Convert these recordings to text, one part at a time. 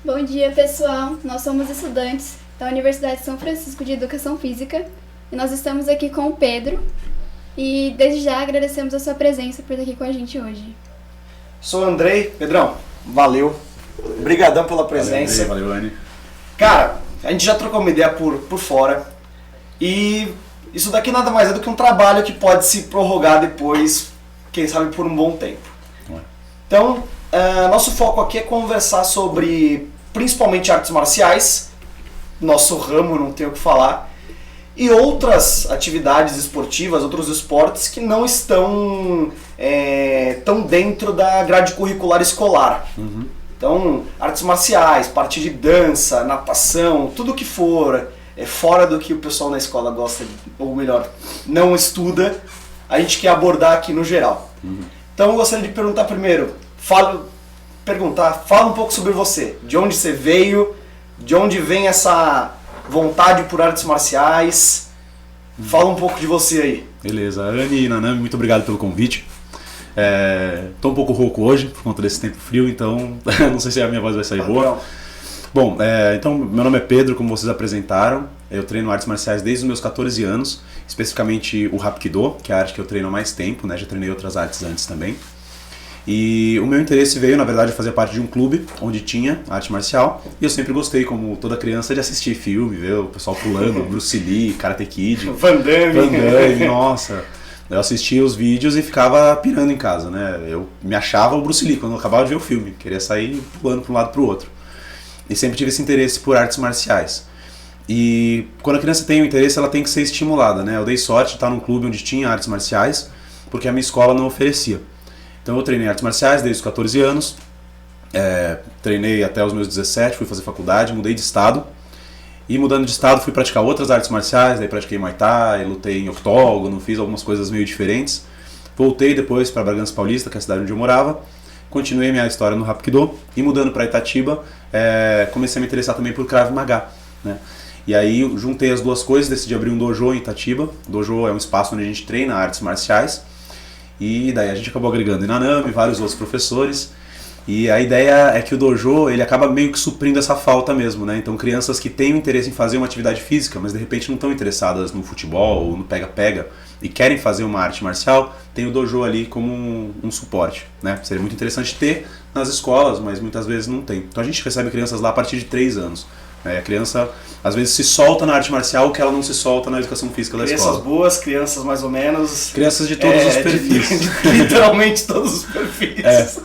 Bom dia, pessoal. Nós somos estudantes da Universidade São Francisco de Educação Física e nós estamos aqui com o Pedro e desde já agradecemos a sua presença por estar aqui com a gente hoje. Sou o Andrei. Pedrão, valeu. Obrigadão pela presença. Valeu, Anny. Cara, a gente já trocou uma ideia por fora e isso daqui nada mais é do que um trabalho que pode se prorrogar depois, quem sabe por um bom tempo. Então, nosso foco aqui é conversar sobre principalmente artes marciais, nosso ramo, não tenho o que falar, e outras atividades esportivas, outros esportes que não estão tão dentro da grade curricular escolar. Uhum. Então, artes marciais, parte de dança, natação, tudo que for fora do que o pessoal na escola gosta, ou melhor, não estuda, a gente quer abordar aqui no geral. Uhum. Então, eu gostaria de perguntar primeiro, fala um pouco sobre você, de onde você veio, de onde vem essa vontade por artes marciais, fala um pouco de você aí. Beleza, Anny e Nanami, muito obrigado pelo convite. Tô um pouco rouco hoje, por conta desse tempo frio, então não sei se a minha voz vai sair boa. Bom, então meu nome é Pedro, como vocês apresentaram, eu treino artes marciais desde os meus 14 anos, especificamente o Hapkido, que é a arte que eu treino há mais tempo, né? Já treinei outras artes antes também. E o meu interesse veio, na verdade, fazer parte de um clube onde tinha arte marcial. E eu sempre gostei, como toda criança, de assistir filme, ver o pessoal pulando, Bruce Lee, Karate Kid, Van Damme, nossa. Eu assistia os vídeos e ficava pirando em casa, né? Eu me achava o Bruce Lee quando eu acabava de ver o filme. Queria sair pulando para um lado para o outro. E sempre tive esse interesse por artes marciais. E quando a criança tem o interesse, ela tem que ser estimulada, né? Eu dei sorte de estar num clube onde tinha artes marciais, porque a minha escola não oferecia. Então eu treinei artes marciais desde os 14 anos, treinei até os meus 17, fui fazer faculdade, mudei de estado. E mudando de estado fui praticar outras artes marciais, daí pratiquei Muay Thai, lutei em octógono, fiz algumas coisas meio diferentes. Voltei depois para Bragança Paulista, que é a cidade onde eu morava. Continuei minha história no Hapkido e mudando para Itatiba, comecei a me interessar também por Krav Maga, né? E aí juntei as duas coisas, decidi abrir um dojo em Itatiba. O dojo é um espaço onde a gente treina artes marciais. E daí a gente acabou agregando Nanami, vários outros professores. E a ideia é que o dojo ele acaba meio que suprindo essa falta mesmo, né? Então crianças que têm interesse em fazer uma atividade física, mas de repente não estão interessadas no futebol ou no pega-pega e querem fazer uma arte marcial, tem o dojo ali como um suporte, né? Seria muito interessante ter nas escolas, mas muitas vezes não tem. Então a gente recebe crianças lá a partir de 3 anos. A criança às vezes se solta na arte marcial que ela não se solta na educação física da escola. Crianças boas, crianças mais ou menos. Crianças de todos os perfis. Literalmente todos os perfis.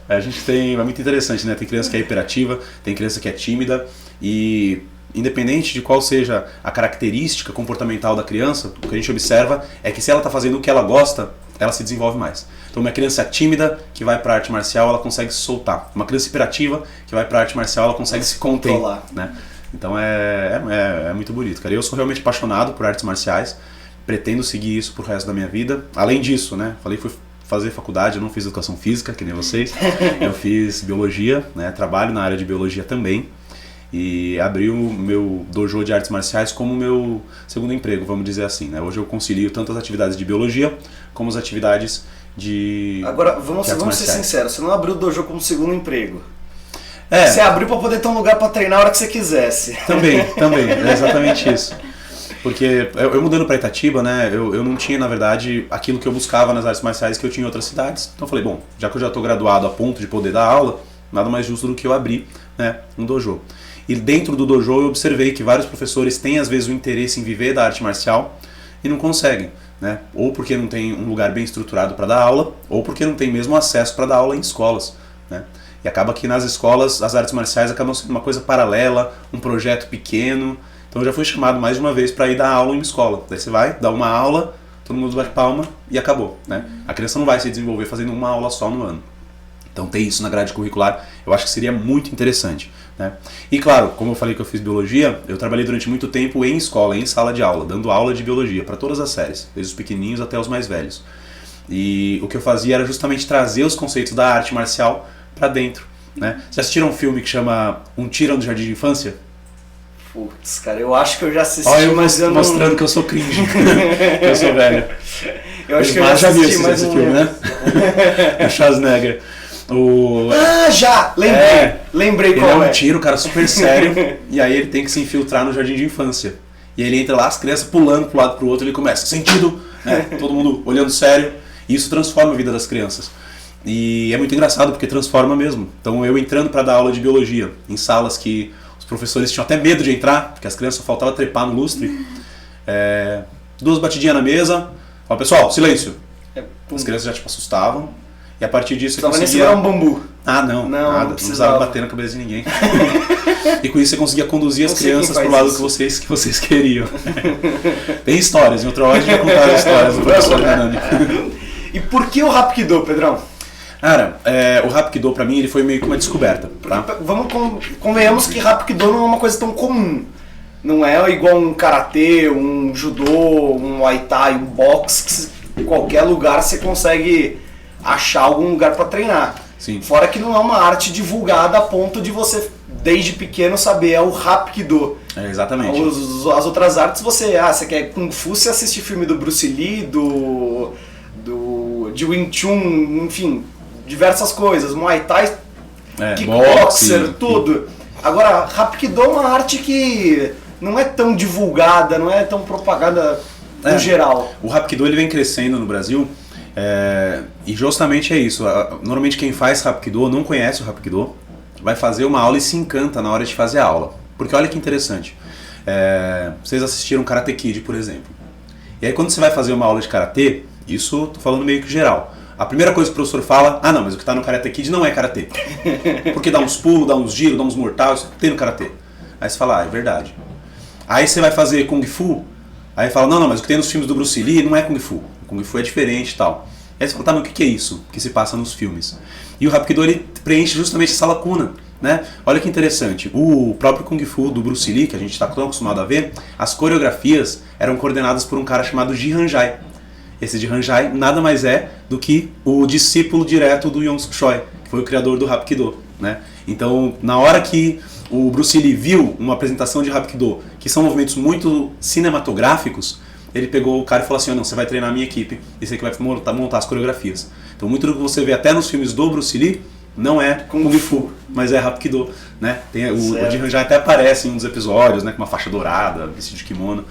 A gente tem, é muito interessante, né? Tem criança que é hiperativa, tem criança que é tímida e independente de qual seja a característica comportamental da criança, o que a gente observa é que se ela está fazendo o que ela gosta, ela se desenvolve mais. Então uma criança tímida que vai para a arte marcial, ela consegue se soltar. Uma criança hiperativa que vai para a arte marcial, ela consegue se conter, né? Então é muito bonito, cara. Eu sou realmente apaixonado por artes marciais, pretendo seguir isso pro resto da minha vida. Além disso, né? Falei que fui fazer faculdade, eu não fiz educação física, que nem vocês. Eu fiz biologia, né? Trabalho na área de biologia também. E abri o meu dojo de artes marciais como meu segundo emprego, vamos dizer assim, né? Hoje eu concilio tanto as atividades de biologia como as atividades de Agora, vamos ser sinceros, você não abriu o dojo como segundo emprego. É. Você abriu para poder ter um lugar para treinar a hora que você quisesse. Também, é exatamente isso. Porque eu mudando para Itatiba, né, eu não tinha, na verdade, aquilo que eu buscava nas artes marciais que eu tinha em outras cidades. Então eu falei, bom, já que eu já estou graduado a ponto de poder dar aula, nada mais justo do que eu abrir, né, um dojo. E dentro do dojo eu observei que vários professores têm às vezes o interesse em viver da arte marcial e não conseguem, né? Ou porque não tem um lugar bem estruturado para dar aula, ou porque não tem mesmo acesso para dar aula em escolas, né? E acaba que nas escolas as artes marciais acabam sendo uma coisa paralela, um projeto pequeno. Então eu já fui chamado mais de uma vez para ir dar aula em uma escola. Daí você vai, dá uma aula, todo mundo bate palma e acabou, né? A criança não vai se desenvolver fazendo uma aula só no ano. Então ter isso na grade curricular eu acho que seria muito interessante, né? E claro, como eu falei que eu fiz biologia, eu trabalhei durante muito tempo em escola, em sala de aula, dando aula de biologia para todas as séries, desde os pequenininhos até os mais velhos. E o que eu fazia era justamente trazer os conceitos da arte marcial para dentro, né? Vocês assistiram um filme que chama Um Tira no Jardim de Infância? Putz, cara, eu acho que eu já assisti, Olha, mas eu não... mostrando que eu sou cringe, que eu sou velho. Eu acho que eu já vi assisti, mas esse não filme, lembro. né? O Schwarzenegger. Já! Lembrei ele qual é um tiro, cara, super sério. E aí ele tem que se infiltrar no jardim de infância. E ele entra lá, as crianças pulando pro lado pro outro, ele começa, sentido, né? Todo mundo olhando sério. E isso transforma a vida das crianças. E é muito engraçado porque transforma mesmo. Então eu entrando para dar aula de biologia em salas que os professores tinham até medo de entrar, porque as crianças só faltava trepar no lustre. 2 batidinhas na mesa. Fala, pessoal, silêncio. As crianças já assustavam. E a partir disso você conseguia... segurar um bambu. Não, nada. Não precisava bater na cabeça de ninguém. E com isso você conseguia conduzir as crianças pro lado que vocês queriam. Tem histórias, em outra hora a gente vai contar as histórias do professor Hernani. E por que o Hapkido, Pedrão? Cara, o Hapkido pra mim ele foi meio que uma descoberta. Tá? Convenhamos que Hapkido não é uma coisa tão comum. Não é igual um karatê, um judô, um muay thai, um boxe, que em qualquer lugar você consegue achar algum lugar para treinar. Sim. Fora que não é uma arte divulgada a ponto de você, desde pequeno, saber, é o Hapkido. Exatamente. As outras artes, você quer Kung Fu, você assiste filme do Bruce Lee, de Wing Chun, enfim, diversas coisas, Muay Thai, kickboxer, tudo. Agora, Hapkido é uma arte que não é tão divulgada, não é tão propagada no geral. O Hapkido ele vem crescendo no Brasil. E justamente é isso. Normalmente quem faz Hapkido não conhece o Hapkido, vai fazer uma aula e se encanta na hora de fazer a aula. Porque olha que interessante. Vocês assistiram Karate Kid, por exemplo. E aí quando você vai fazer uma aula de Karatê, isso tô falando meio que geral. A primeira coisa que o professor fala, não, mas o que tá no Karate Kid não é Karatê. Porque dá uns pulos, dá uns giros, dá uns mortais, isso tem no Karatê. Aí você fala, é verdade. Aí você vai fazer Kung Fu, aí fala, não, mas o que tem nos filmes do Bruce Lee não é Kung Fu. Kung Fu é diferente e tal. Aí você fala, mas o que é isso que se passa nos filmes? E o Hapkido ele preenche justamente essa lacuna, né? Olha que interessante, o próprio Kung Fu do Bruce Lee, que a gente está tão acostumado a ver, as coreografias eram coordenadas por um cara chamado Jihan Jai. Esse Jihan Jai nada mais é do que o discípulo direto do Yong Suk Choi, que foi o criador do Hapkido, né? Então, na hora que o Bruce Lee viu uma apresentação de Hapkido, que são movimentos muito cinematográficos, ele pegou o cara e falou assim, não, você vai treinar a minha equipe e você que vai montar as coreografias. Então muito do que você vê até nos filmes do Bruce Lee não é Kung Fu, mas é Hapkido, né? O Jihan Jai até aparece em um dos episódios, né, com uma faixa dourada, vestido de kimono.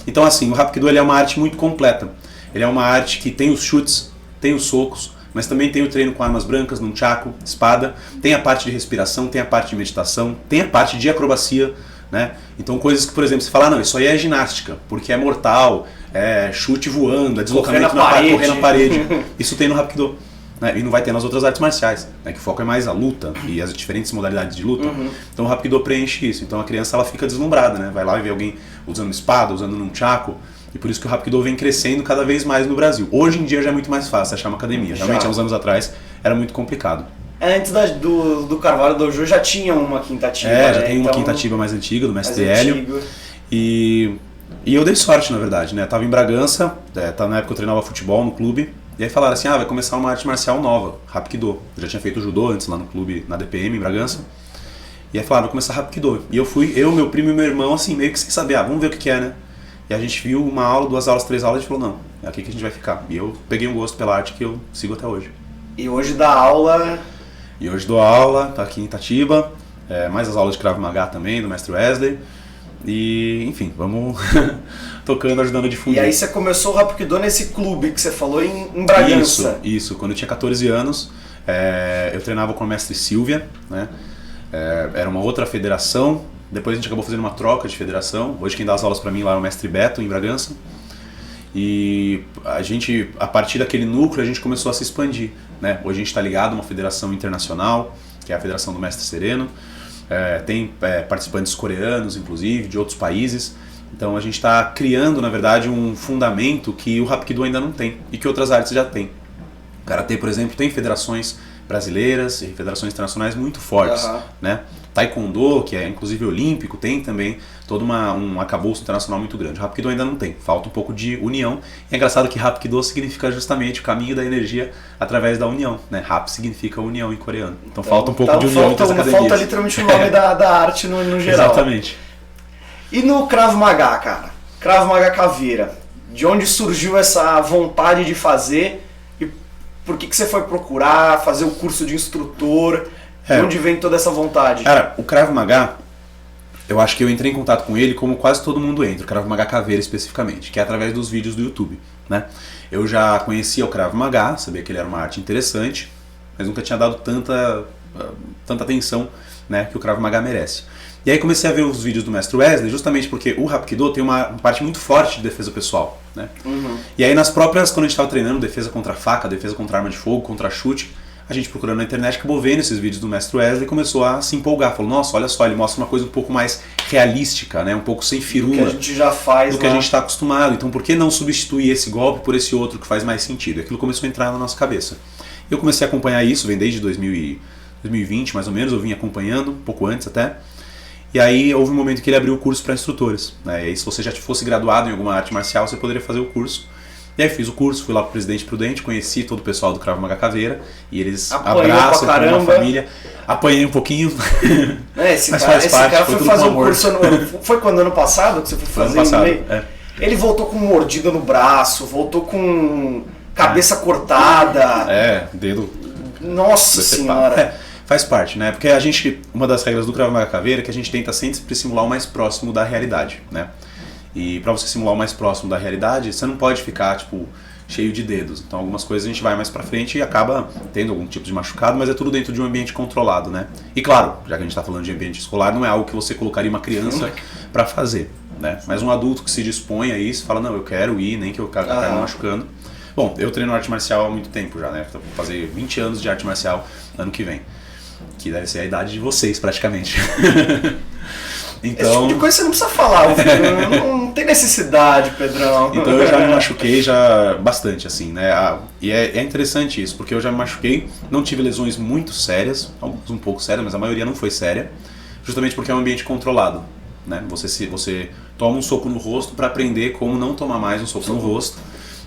Então assim, o Hapkido ele é uma arte muito completa. Ele é uma arte que tem os chutes, tem os socos, mas também tem o treino com armas brancas, nunchaku, espada, tem a parte de respiração, tem a parte de meditação, tem a parte de acrobacia, né? Então coisas que, por exemplo, você fala, não, isso aí é ginástica, porque é mortal, é chute voando, é deslocamento correr na parede. Isso tem no Hapkido, né? E não vai ter nas outras artes marciais, né? Que o foco é mais a luta e as diferentes modalidades de luta. Então o Hapkido preenche isso. Então a criança ela fica deslumbrada, né? Vai lá e vê alguém usando espada, usando nunchaku. E por isso que o Hapkido vem crescendo cada vez mais no Brasil. Hoje em dia já é muito mais fácil achar uma academia. Realmente, há uns anos atrás, era muito complicado. Antes do Carvalho Dojo já tinha uma Quintatiba. Já tem uma Quintatiba mais antiga, do Mestre Hélio. E eu dei sorte, na verdade, né? Eu tava em Bragança, na época eu treinava futebol no clube. E aí falaram assim, vai começar uma arte marcial nova, Hapkido. Eu já tinha feito judô antes lá no clube, na DPM, em Bragança. E aí falaram, vai começar Hapkido. E eu fui, meu primo e meu irmão, assim, meio que sem saber, vamos ver o que é, né? E a gente viu uma aula, 2 aulas, 3 aulas, e a gente falou, não, é aqui que a gente vai ficar. E eu peguei um gosto pela arte que eu sigo até hoje. E hoje dá aula... E hoje dou aula, tá aqui em Itatiba, mais as aulas de Krav Maga também, do Mestre Wesley. E, enfim, vamos tocando, ajudando a difundir. E aí você começou o Hapkido nesse clube que você falou em Bragança. Isso. Quando eu tinha 14 anos, eu treinava com a Mestre Silvia, né? Era uma outra federação. Depois a gente acabou fazendo uma troca de federação. Hoje quem dá as aulas pra mim lá é o Mestre Beto, em Bragança. E a partir daquele núcleo, a gente começou a se expandir, né? Hoje a gente está ligado a uma federação internacional, que é a Federação do Mestre Sereno. Tem participantes coreanos, inclusive, de outros países. Então a gente está criando, na verdade, um fundamento que o Hapkido ainda não tem e que outras artes já têm. O Karatê, por exemplo, tem federações brasileiras e federações internacionais muito fortes, né? Taekwondo, que é inclusive olímpico, tem também todo um arcabouço internacional muito grande. O Hapkido ainda não tem, falta um pouco de união. E é engraçado que Hapkido significa justamente o caminho da energia através da união, né? Hap significa união em coreano. Então falta um pouco de união entre as academias. Falta literalmente o nome da arte no geral. Exatamente. E no Krav Maga, cara? Krav Maga Caveira. De onde surgiu essa vontade de fazer? E Por que você foi procurar, fazer o curso de instrutor? De onde vem toda essa vontade? Cara, o Krav Maga, eu acho que eu entrei em contato com ele como quase todo mundo entra, o Krav Maga Caveira especificamente, que é através dos vídeos do YouTube, né? Eu já conhecia o Krav Maga, sabia que ele era uma arte interessante, mas nunca tinha dado tanta atenção, né, que o Krav Maga merece. E aí comecei a ver os vídeos do Mestre Wesley, justamente porque o Hapkido tem uma parte muito forte de defesa pessoal, né? E aí nas próprias, quando a gente estava treinando defesa contra faca, defesa contra arma de fogo, contra chute, a gente procurando na internet, acabou vendo esses vídeos do Mestre Wesley e começou a se empolgar. Falou, nossa, olha só, ele mostra uma coisa um pouco mais realística, né? Um pouco sem firula. Do que a gente já faz, do que a gente está acostumado. Então por que não substituir esse golpe por esse outro que faz mais sentido? Aquilo começou a entrar na nossa cabeça. Eu comecei a acompanhar isso, vem desde 2020 mais ou menos, eu vim acompanhando, um pouco antes até. E aí houve um momento que ele abriu o curso para instrutores, né? E aí se você já fosse graduado em alguma arte marcial, você poderia fazer o curso. E aí fiz o curso, fui lá pro Presidente Prudente, conheci todo o pessoal do Krav Maga Caveira, e eles abraçam como uma família. Apanhei um pouquinho, esse mas cara, faz parte, foi fazer um curso, foi quando ano passado que você foi fazer? Ano passado, Ele voltou com mordida no braço, voltou com cabeça cortada. Dedo. Nossa senhora. Faz parte, né? Porque uma das regras do Krav Maga Caveira é que a gente tenta sempre simular o mais próximo da realidade, né? E para você simular o mais próximo da realidade, você não pode ficar, tipo, cheio de dedos. Então algumas coisas a gente vai mais pra frente e acaba tendo algum tipo de machucado, mas é tudo dentro de um ambiente controlado, né? E claro, já que a gente tá falando de ambiente escolar, não é algo que você colocaria uma criança para fazer, né? Mas um adulto que se dispõe a isso, fala, não, eu quero ir, nem que eu caia me machucando. Bom, eu treino arte marcial há muito tempo já, né? Vou fazer 20 anos de arte marcial ano que vem. Que deve ser a idade de vocês, praticamente. Então, esse tipo de coisa você não precisa falar, não tem necessidade, Pedrão. Então eu já me machuquei bastante, assim, né? E é interessante isso, porque eu já me machuquei, não tive lesões muito sérias, algumas um pouco sérias, mas a maioria não foi séria, justamente porque é um ambiente controlado, né? Você toma um soco no rosto para aprender como não tomar mais um soco no rosto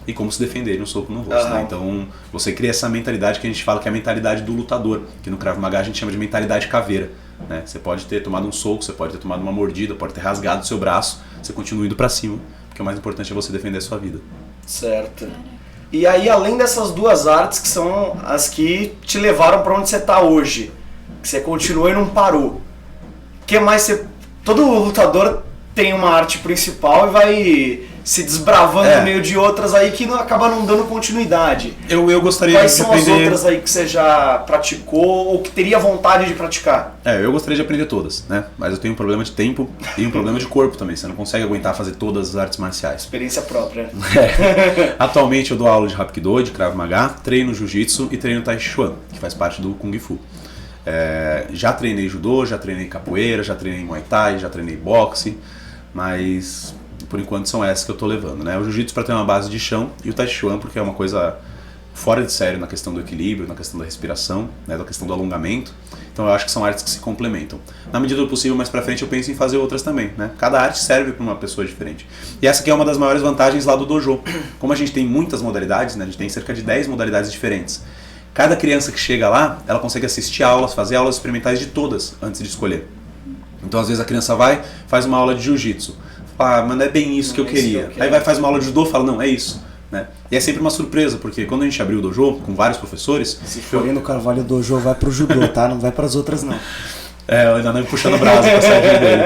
e como se defender de um soco no rosto, né? Então você cria essa mentalidade que a gente fala que é a mentalidade do lutador, que no Krav Maga a gente chama de mentalidade caveira. Né? Você pode ter tomado um soco, você pode ter tomado uma mordida, pode ter rasgado o seu braço, você continua indo pra cima, porque o mais importante é você defender a sua vida. Certo. E aí, além dessas duas artes que são as que te levaram pra onde você tá hoje, que você continuou e não parou, que mais você... Todo lutador tem uma arte principal e vai se desbravando no meio de outras aí que acaba não dando continuidade. Eu gostaria Quais de são aprender... as outras aí que você já praticou ou que teria vontade de praticar? Eu gostaria de aprender todas, né? Mas eu tenho um problema de tempo e um problema de corpo também. Você não consegue aguentar fazer todas as artes marciais. Experiência própria. Atualmente eu dou aula de Hapkido, de Krav Maga, treino Jiu-Jitsu e treino Tai Chi Chuan, que faz parte do Kung Fu. Já treinei Judô, já treinei Capoeira, já treinei Muay Thai, já treinei Boxe, mas... por enquanto são essas que eu tô levando, né? O Jiu-Jitsu para ter uma base de chão e o Tai Chi Chuan porque é uma coisa fora de sério na questão do equilíbrio, na questão da respiração, né? Na questão do alongamento. Então eu acho que são artes que se complementam. Na medida do possível, mais pra frente eu penso em fazer outras também, né? Cada arte serve para uma pessoa diferente. E essa aqui é uma das maiores vantagens lá do dojo. Como a gente tem muitas modalidades, né? A gente tem cerca de 10 modalidades diferentes. Cada criança que chega lá, ela consegue assistir aulas, fazer aulas experimentais de todas antes de escolher. Então às vezes a criança vai, faz uma aula de Jiu-Jitsu. Mas não é bem isso que eu queria. Aí vai, faz uma aula de judô e fala, não, é isso. Né? E é sempre uma surpresa, porque quando a gente abriu o dojo com vários professores... Se for no Carvalho Dojo, vai pro judô, tá? Não vai pras outras, não. Eu ainda não puxando o braço pra sair dele.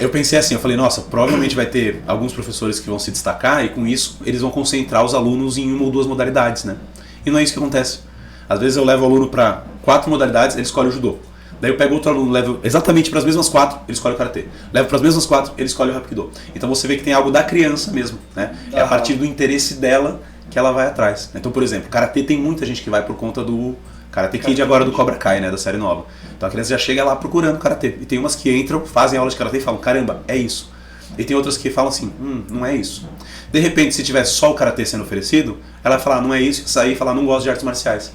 Eu pensei assim, eu falei, nossa, provavelmente vai ter alguns professores que vão se destacar e com isso eles vão concentrar os alunos em uma ou duas modalidades, né? E não é isso que acontece. Às vezes eu levo o aluno para 4 modalidades, ele escolhe o judô. Daí eu pego outro aluno, levo exatamente para as mesmas 4, ele escolhe o karatê. Levo para as mesmas 4, ele escolhe o hapkido. Então você vê que tem algo da criança mesmo, né? É a partir do interesse dela que ela vai atrás. Então, por exemplo, karatê tem muita gente que vai por conta do Karate Kid agora do Cobra Kai, né, da série nova. Então a criança já chega lá procurando karatê. E tem umas que entram, fazem aula de karatê e falam, caramba, é isso. E tem outras que falam assim, não é isso. De repente, se tivesse só o karatê sendo oferecido, ela vai falar, não é isso, sair e falar, não gosto de artes marciais.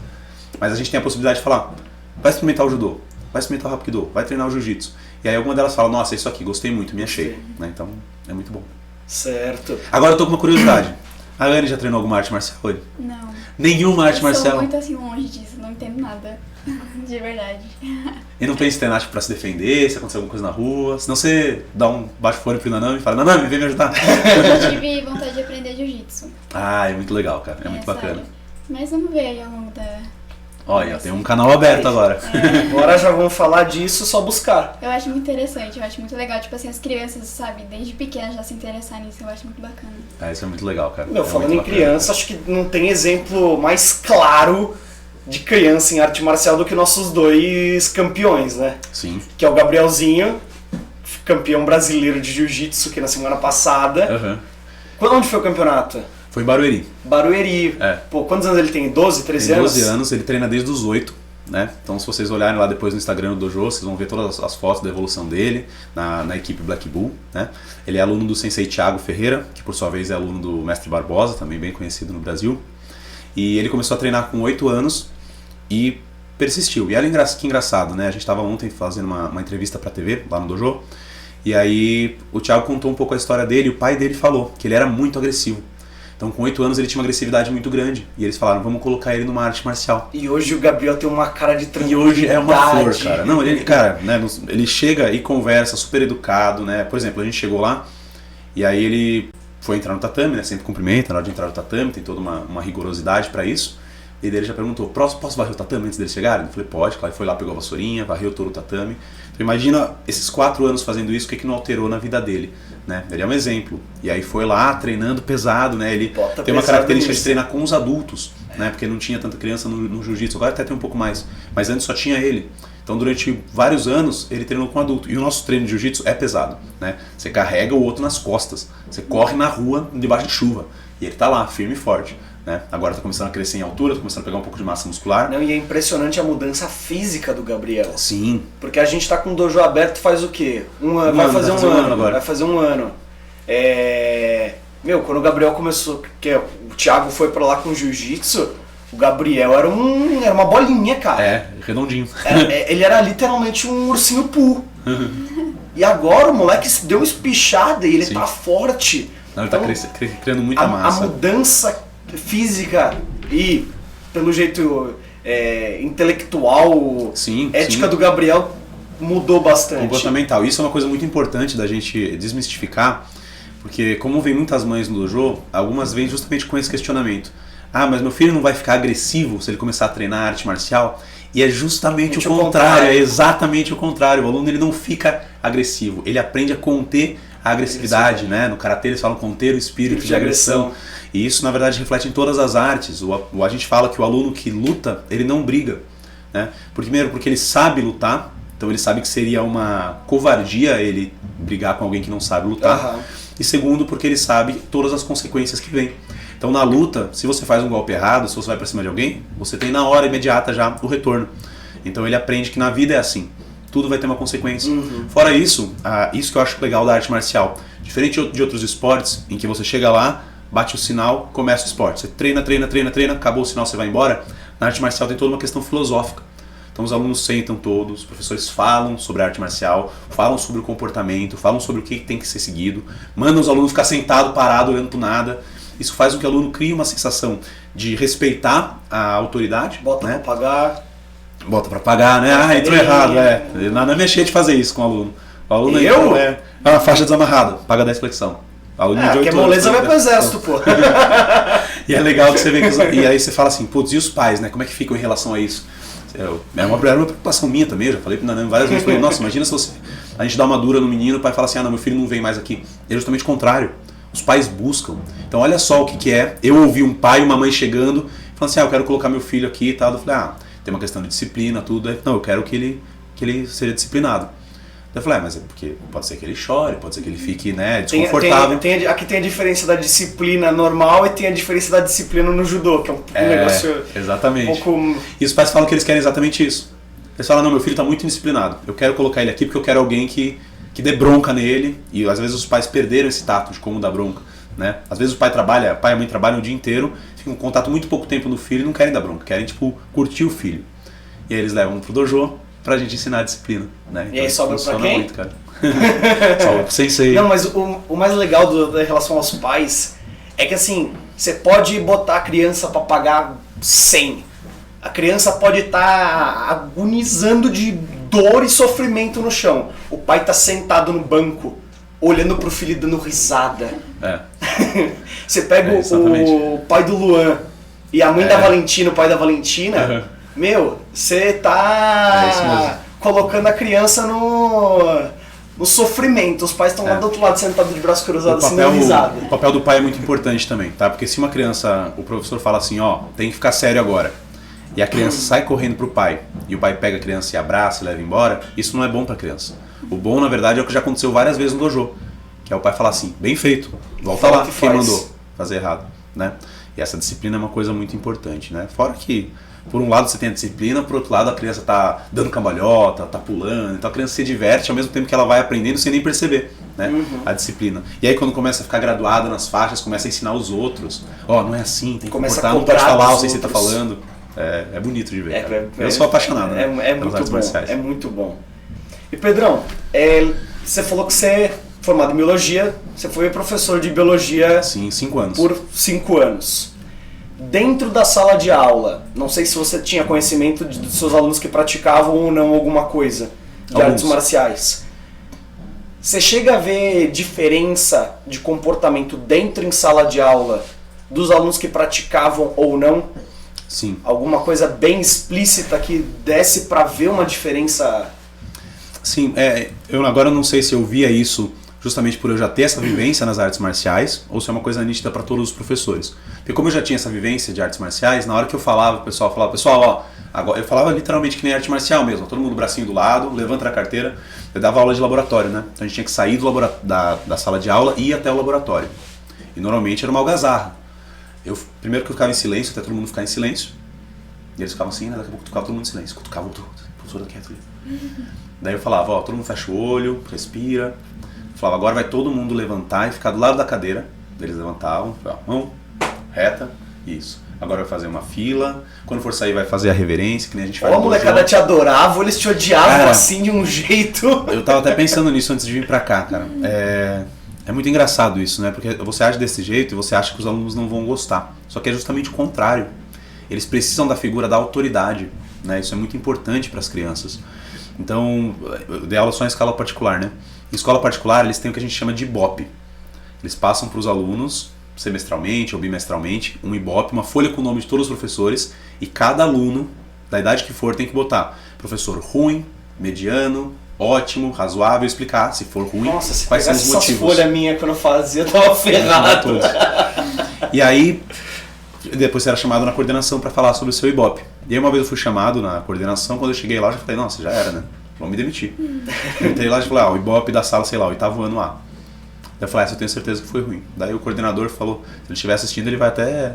Mas a gente tem a possibilidade de falar, vai experimentar o judô, vai experimentar o hapkido, vai treinar o jiu-jitsu. E aí alguma delas fala, nossa, isso aqui, gostei muito, me achei. Né? Então, é muito bom. Certo. Agora eu tô com uma curiosidade. A Anne já treinou alguma arte marcial hoje? Não. Nenhuma arte marcial? Eu sou muito assim longe disso, não entendo nada. De verdade. E não pensa em treinar tipo, pra se defender, se acontecer alguma coisa na rua? Senão você dá um baixo fone pro Nanami e fala, Nanami, vem me ajudar. Eu tive vontade de aprender jiu-jitsu. Ah, é muito legal, cara. É muito bacana. Sério. Mas vamos ver aí ao longo da... Olha, tem um canal aberto agora. Agora já vamos falar disso, só buscar. Eu acho muito interessante, eu acho muito legal, tipo assim, as crianças, sabe, desde pequenas já se interessar nisso, eu acho muito bacana. Isso é muito legal, cara. Meu, é falando muito em bacana. criança, acho que não tem exemplo mais claro de criança em arte marcial do que nossos dois campeões, né? Sim. Que é o Gabrielzinho, campeão brasileiro de jiu-jitsu, que na semana passada. Aham. Onde foi o campeonato? Foi em Barueri. Barueri. É. Pô, quantos anos ele tem? 12, 13 Tem anos? 12 anos, ele treina desde os 8, né? Então se vocês olharem lá depois no Instagram do Dojo, vocês vão ver todas as fotos da evolução dele na equipe Black Bull, né? Ele é aluno do Sensei Thiago Ferreira, que por sua vez é aluno do Mestre Barbosa, também bem conhecido no Brasil. E ele começou a treinar com 8 anos e persistiu. E olha que engraçado, né? A gente estava ontem fazendo uma entrevista para a TV, lá no Dojo, e aí o Thiago contou um pouco a história dele, e o pai dele falou que ele era muito agressivo. Então com 8 anos ele tinha uma agressividade muito grande. E eles falaram, vamos colocar ele numa arte marcial. E hoje o Gabriel tem uma cara de E tranquilidade. hoje é uma flor, cara. Não, ele, cara, né, ele chega e conversa, super educado, né? Por exemplo, a gente chegou lá e aí ele foi entrar no tatame, né? Sempre cumprimenta na hora de entrar no tatame, tem toda uma rigorosidade pra isso. E daí ele já perguntou, posso varrer o tatame antes deles chegarem? Eu falei, pode, claro. Ele foi lá, pegou a vassourinha, varreu todo o tatame. Então imagina esses 4 anos fazendo isso, o que não alterou na vida dele, né? Ele é um exemplo. E aí foi lá treinando pesado, né? Ele tem uma característica de treinar com os adultos, né? Porque não tinha tanta criança no jiu-jitsu, agora até tem um pouco mais. Mas antes só tinha ele. Então durante vários anos ele treinou com adulto. E o nosso treino de jiu-jitsu é pesado, né? Você carrega o outro nas costas. Você corre na rua debaixo de chuva. E ele tá lá, firme e forte. Né? Agora está começando a crescer em altura, está começando a pegar um pouco de massa muscular. Não, e é impressionante a mudança física do Gabriel. Sim. Porque a gente está com o dojo aberto faz o quê? Vai fazer um ano agora. Vai fazer um ano. Meu, quando o Gabriel começou, que o Thiago foi pra lá com jiu-jitsu, o Gabriel era uma bolinha, cara. É, redondinho. Ele era literalmente um ursinho Pooh. E agora o moleque deu uma espichada e ele tá forte. Não, ele então, tá criando muita massa. A mudança física e, pelo jeito intelectual, ética do Gabriel mudou bastante. Comportamental. Isso é uma coisa muito importante da gente desmistificar, porque como vem muitas mães no dojo, algumas vêm justamente com esse questionamento. Ah, mas meu filho não vai ficar agressivo se ele começar a treinar arte marcial? E é justamente o contrário, é exatamente o contrário. O aluno ele não fica agressivo, ele aprende a conter a agressividade, né? No karatê eles falam conter o espírito de agressão. E isso na verdade reflete em todas as artes. A gente fala que o aluno que luta, ele não briga, né? Primeiro porque ele sabe lutar, então ele sabe que seria uma covardia ele brigar com alguém que não sabe lutar. E segundo porque ele sabe todas as consequências que vêm. Então na luta, se você faz um golpe errado, se você vai pra cima de alguém, você tem na hora imediata já o retorno. Então ele aprende que na vida é assim. Tudo vai ter uma consequência. Fora isso, isso que eu acho legal da arte marcial. Diferente de outros esportes, em que você chega lá, bate o sinal, começa o esporte. Você treina, acabou o sinal, você vai embora. Na arte marcial tem toda uma questão filosófica. Então os alunos sentam todos, os professores falam sobre a arte marcial, falam sobre o comportamento, falam sobre o que tem que ser seguido, mandam os alunos ficar sentado, parado, olhando pro nada. Isso faz com que o aluno crie uma sensação de respeitar a autoridade. Bota pra pagar. Bota pra pagar, né? Entrou errado, Nada a mexer de fazer isso com o aluno. O aluno entrou, faixa desamarrada, paga 10 flexão. Aluno de 8 que a moleza vai pro exército, pô. E é legal que você vê que e aí você fala assim, putz, e os pais, né? Como é que ficam em relação a isso? Era uma preocupação minha também, eu já falei pro Nanã várias vezes, falei, nossa, imagina se a gente dá uma dura no menino, o pai fala assim, não, meu filho não vem mais aqui. É justamente o contrário. Os pais buscam. Então olha só o que é. Eu ouvi um pai e uma mãe chegando, falando assim, eu quero colocar meu filho aqui e tal. Eu falei, tem uma questão de disciplina, tudo. Não, eu quero que ele seja disciplinado. Eu falei, mas é porque pode ser que ele chore, pode ser que ele fique, né, desconfortável. Aqui tem a diferença da disciplina normal e tem a diferença da disciplina no judô, que é um negócio exatamente. um pouco... E os pais falam que eles querem exatamente isso. Eles falam, não, meu filho está muito indisciplinado. Eu quero colocar ele aqui porque eu quero alguém que dê bronca nele. E às vezes os pais perderam esse tato de como dar bronca, né? Às vezes o pai e a mãe trabalham o dia inteiro, ficam em contato muito pouco tempo no filho e não querem dar bronca, querem, curtir o filho. E aí eles levam pro dojo pra gente ensinar a disciplina, né? Então, e aí sobra pra quem? Muito, cara. Sobra pro sensei. Não, mas o mais legal da relação aos pais é que assim, você pode botar a criança pra pagar 100. A criança pode estar agonizando de dor e sofrimento no chão. O pai tá sentado no banco, olhando pro filho e dando risada. Você pega o pai do Luan e a mãe da Valentina, o pai da Valentina, meu, você tá colocando a criança no sofrimento. Os pais estão lá do outro lado, sentados de braços cruzados, assim, risado. O papel do pai é muito importante também, tá? Porque se uma criança, o professor fala assim, ó, tem que ficar sério agora, e a criança sai correndo pro pai, e o pai pega a criança e abraça e leva embora, isso não é bom pra criança. O bom, na verdade, é o que já aconteceu várias vezes no dojo, que é o pai falar assim, bem feito, volta lá, quem mandou fazer errado, né? E essa disciplina é uma coisa muito importante, né? Fora que, por um lado você tem a disciplina, por outro lado a criança tá dando cambalhota, tá pulando, então a criança se diverte ao mesmo tempo que ela vai aprendendo sem nem perceber, né? A disciplina. E aí quando começa a ficar graduada nas faixas, começa a ensinar os outros, não é assim, tem que comportar, não pode falar, sem você tá falando. É bonito de ver. Eu sou apaixonado, né? É muito bom, é muito bom. E Pedrão, você falou que você é formado em biologia, você foi professor de biologia... Sim, 5 anos. Por 5 anos. Dentro da sala de aula, não sei se você tinha conhecimento dos seus alunos que praticavam ou não alguma coisa de artes marciais. Você chega a ver diferença de comportamento dentro em sala de aula dos alunos que praticavam ou não? Sim. Alguma coisa bem explícita que desse pra ver uma diferença? Sim, eu agora não sei se eu via isso justamente por eu já ter essa vivência nas artes marciais, ou se é uma coisa nítida para todos os professores. Porque como eu já tinha essa vivência de artes marciais, na hora que eu falava, o pessoal falava, pessoal, agora, eu falava literalmente que nem arte marcial mesmo, todo mundo bracinho do lado, levanta a carteira, eu dava aula de laboratório, né? Então a gente tinha que sair da sala de aula e ir até o laboratório. E normalmente era uma algazarra. Primeiro que eu ficava em silêncio, até todo mundo ficar em silêncio, e eles ficavam assim, né? Daqui a pouco ficava todo mundo em silêncio, cutucava o professor quieto ali. Daí eu falava, todo mundo fecha o olho, respira. Eu falava, agora vai todo mundo levantar e ficar do lado da cadeira. Eles levantavam, mão reta, isso. Agora vai fazer uma fila, quando for sair vai fazer a reverência, que nem a gente faz. A molecada te adorava, eles te odiavam assim de um jeito. Eu tava até pensando nisso antes de vir pra cá, cara. É muito engraçado isso, né? Porque você age desse jeito e você acha que os alunos não vão gostar. Só que é justamente o contrário. Eles precisam da figura da autoridade, né? Isso é muito importante para as crianças. Então, eu dei aula só em escola particular, né? Em escola particular, eles têm o que a gente chama de Ibope. Eles passam para os alunos, semestralmente ou bimestralmente, um Ibope, uma folha com o nome de todos os professores, e cada aluno, da idade que for, tem que botar professor ruim, mediano, ótimo, razoável, explicar se for ruim, nossa, quais são os motivos. Essa folha minha quando eu fazia, eu tava ferrado. E aí, depois você era chamado na coordenação para falar sobre o seu Ibope. E aí uma vez eu fui chamado na coordenação, quando eu cheguei lá, eu já falei, nossa, já era, né? Vamos me demitir. Eu entrei lá e falei, o Ibope da sala, sei lá, o 8º ano A. Eu falei, eu tenho certeza que foi ruim. Daí o coordenador falou, se ele estiver assistindo, ele vai até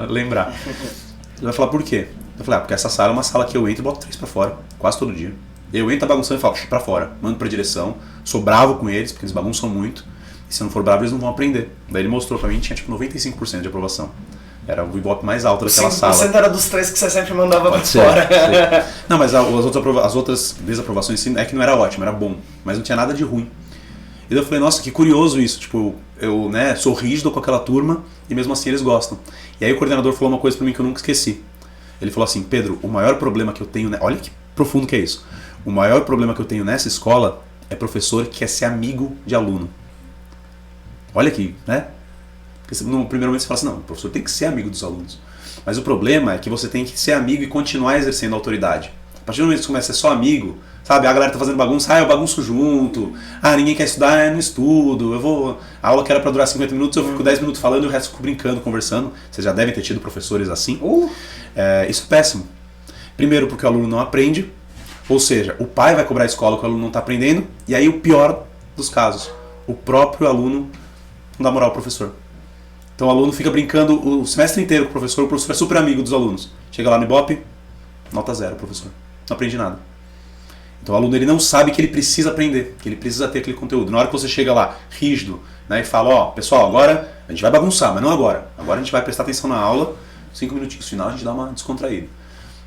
lembrar. Ele vai falar, por quê? Eu falei, porque essa sala é uma sala que eu entro e boto 3 para fora, quase todo dia. Eu entro bagunçando e falo, pra fora, mando pra direção, sou bravo com eles, porque eles bagunçam muito, e se não for bravo eles não vão aprender. Daí ele mostrou pra mim, tinha tipo 95% de aprovação. Era o Ibope mais alto daquela sala. 5% era dos 3 que você sempre mandava pra ser, fora. Não, mas as outras desaprovações é que não era ótimo, era bom, mas não tinha nada de ruim. E daí eu falei, nossa, que curioso isso, tipo, eu sou rígido com aquela turma e mesmo assim eles gostam. E aí o coordenador falou uma coisa pra mim que eu nunca esqueci. Ele falou assim, Pedro, o maior problema que eu tenho, olha que profundo que é isso, o maior problema que eu tenho nessa escola é professor que quer ser amigo de aluno. Olha aqui, né? Porque no primeiro momento você fala assim, não, o professor tem que ser amigo dos alunos. Mas o problema é que você tem que ser amigo e continuar exercendo a autoridade. A partir do momento que você começa a ser só amigo, sabe, a galera tá fazendo bagunça, eu bagunço junto, ninguém quer estudar, eu não estudo, a aula que era pra durar 50 minutos, eu fico 10 minutos falando e o resto fico brincando, conversando. Vocês já devem ter tido professores assim. Isso é péssimo. Primeiro porque o aluno não aprende, ou seja, o pai vai cobrar a escola que o aluno não está aprendendo, e aí o pior dos casos, o próprio aluno não dá moral ao professor. Então o aluno fica brincando o semestre inteiro com o professor é super amigo dos alunos. Chega lá no Ibope, nota 0, professor. Não aprende nada. Então o aluno ele não sabe que ele precisa aprender, que ele precisa ter aquele conteúdo. Na hora que você chega lá, rígido, né, e fala, pessoal, agora a gente vai bagunçar, mas não agora. Agora a gente vai prestar atenção na aula, 5 minutinhos, no final a gente dá uma descontraída.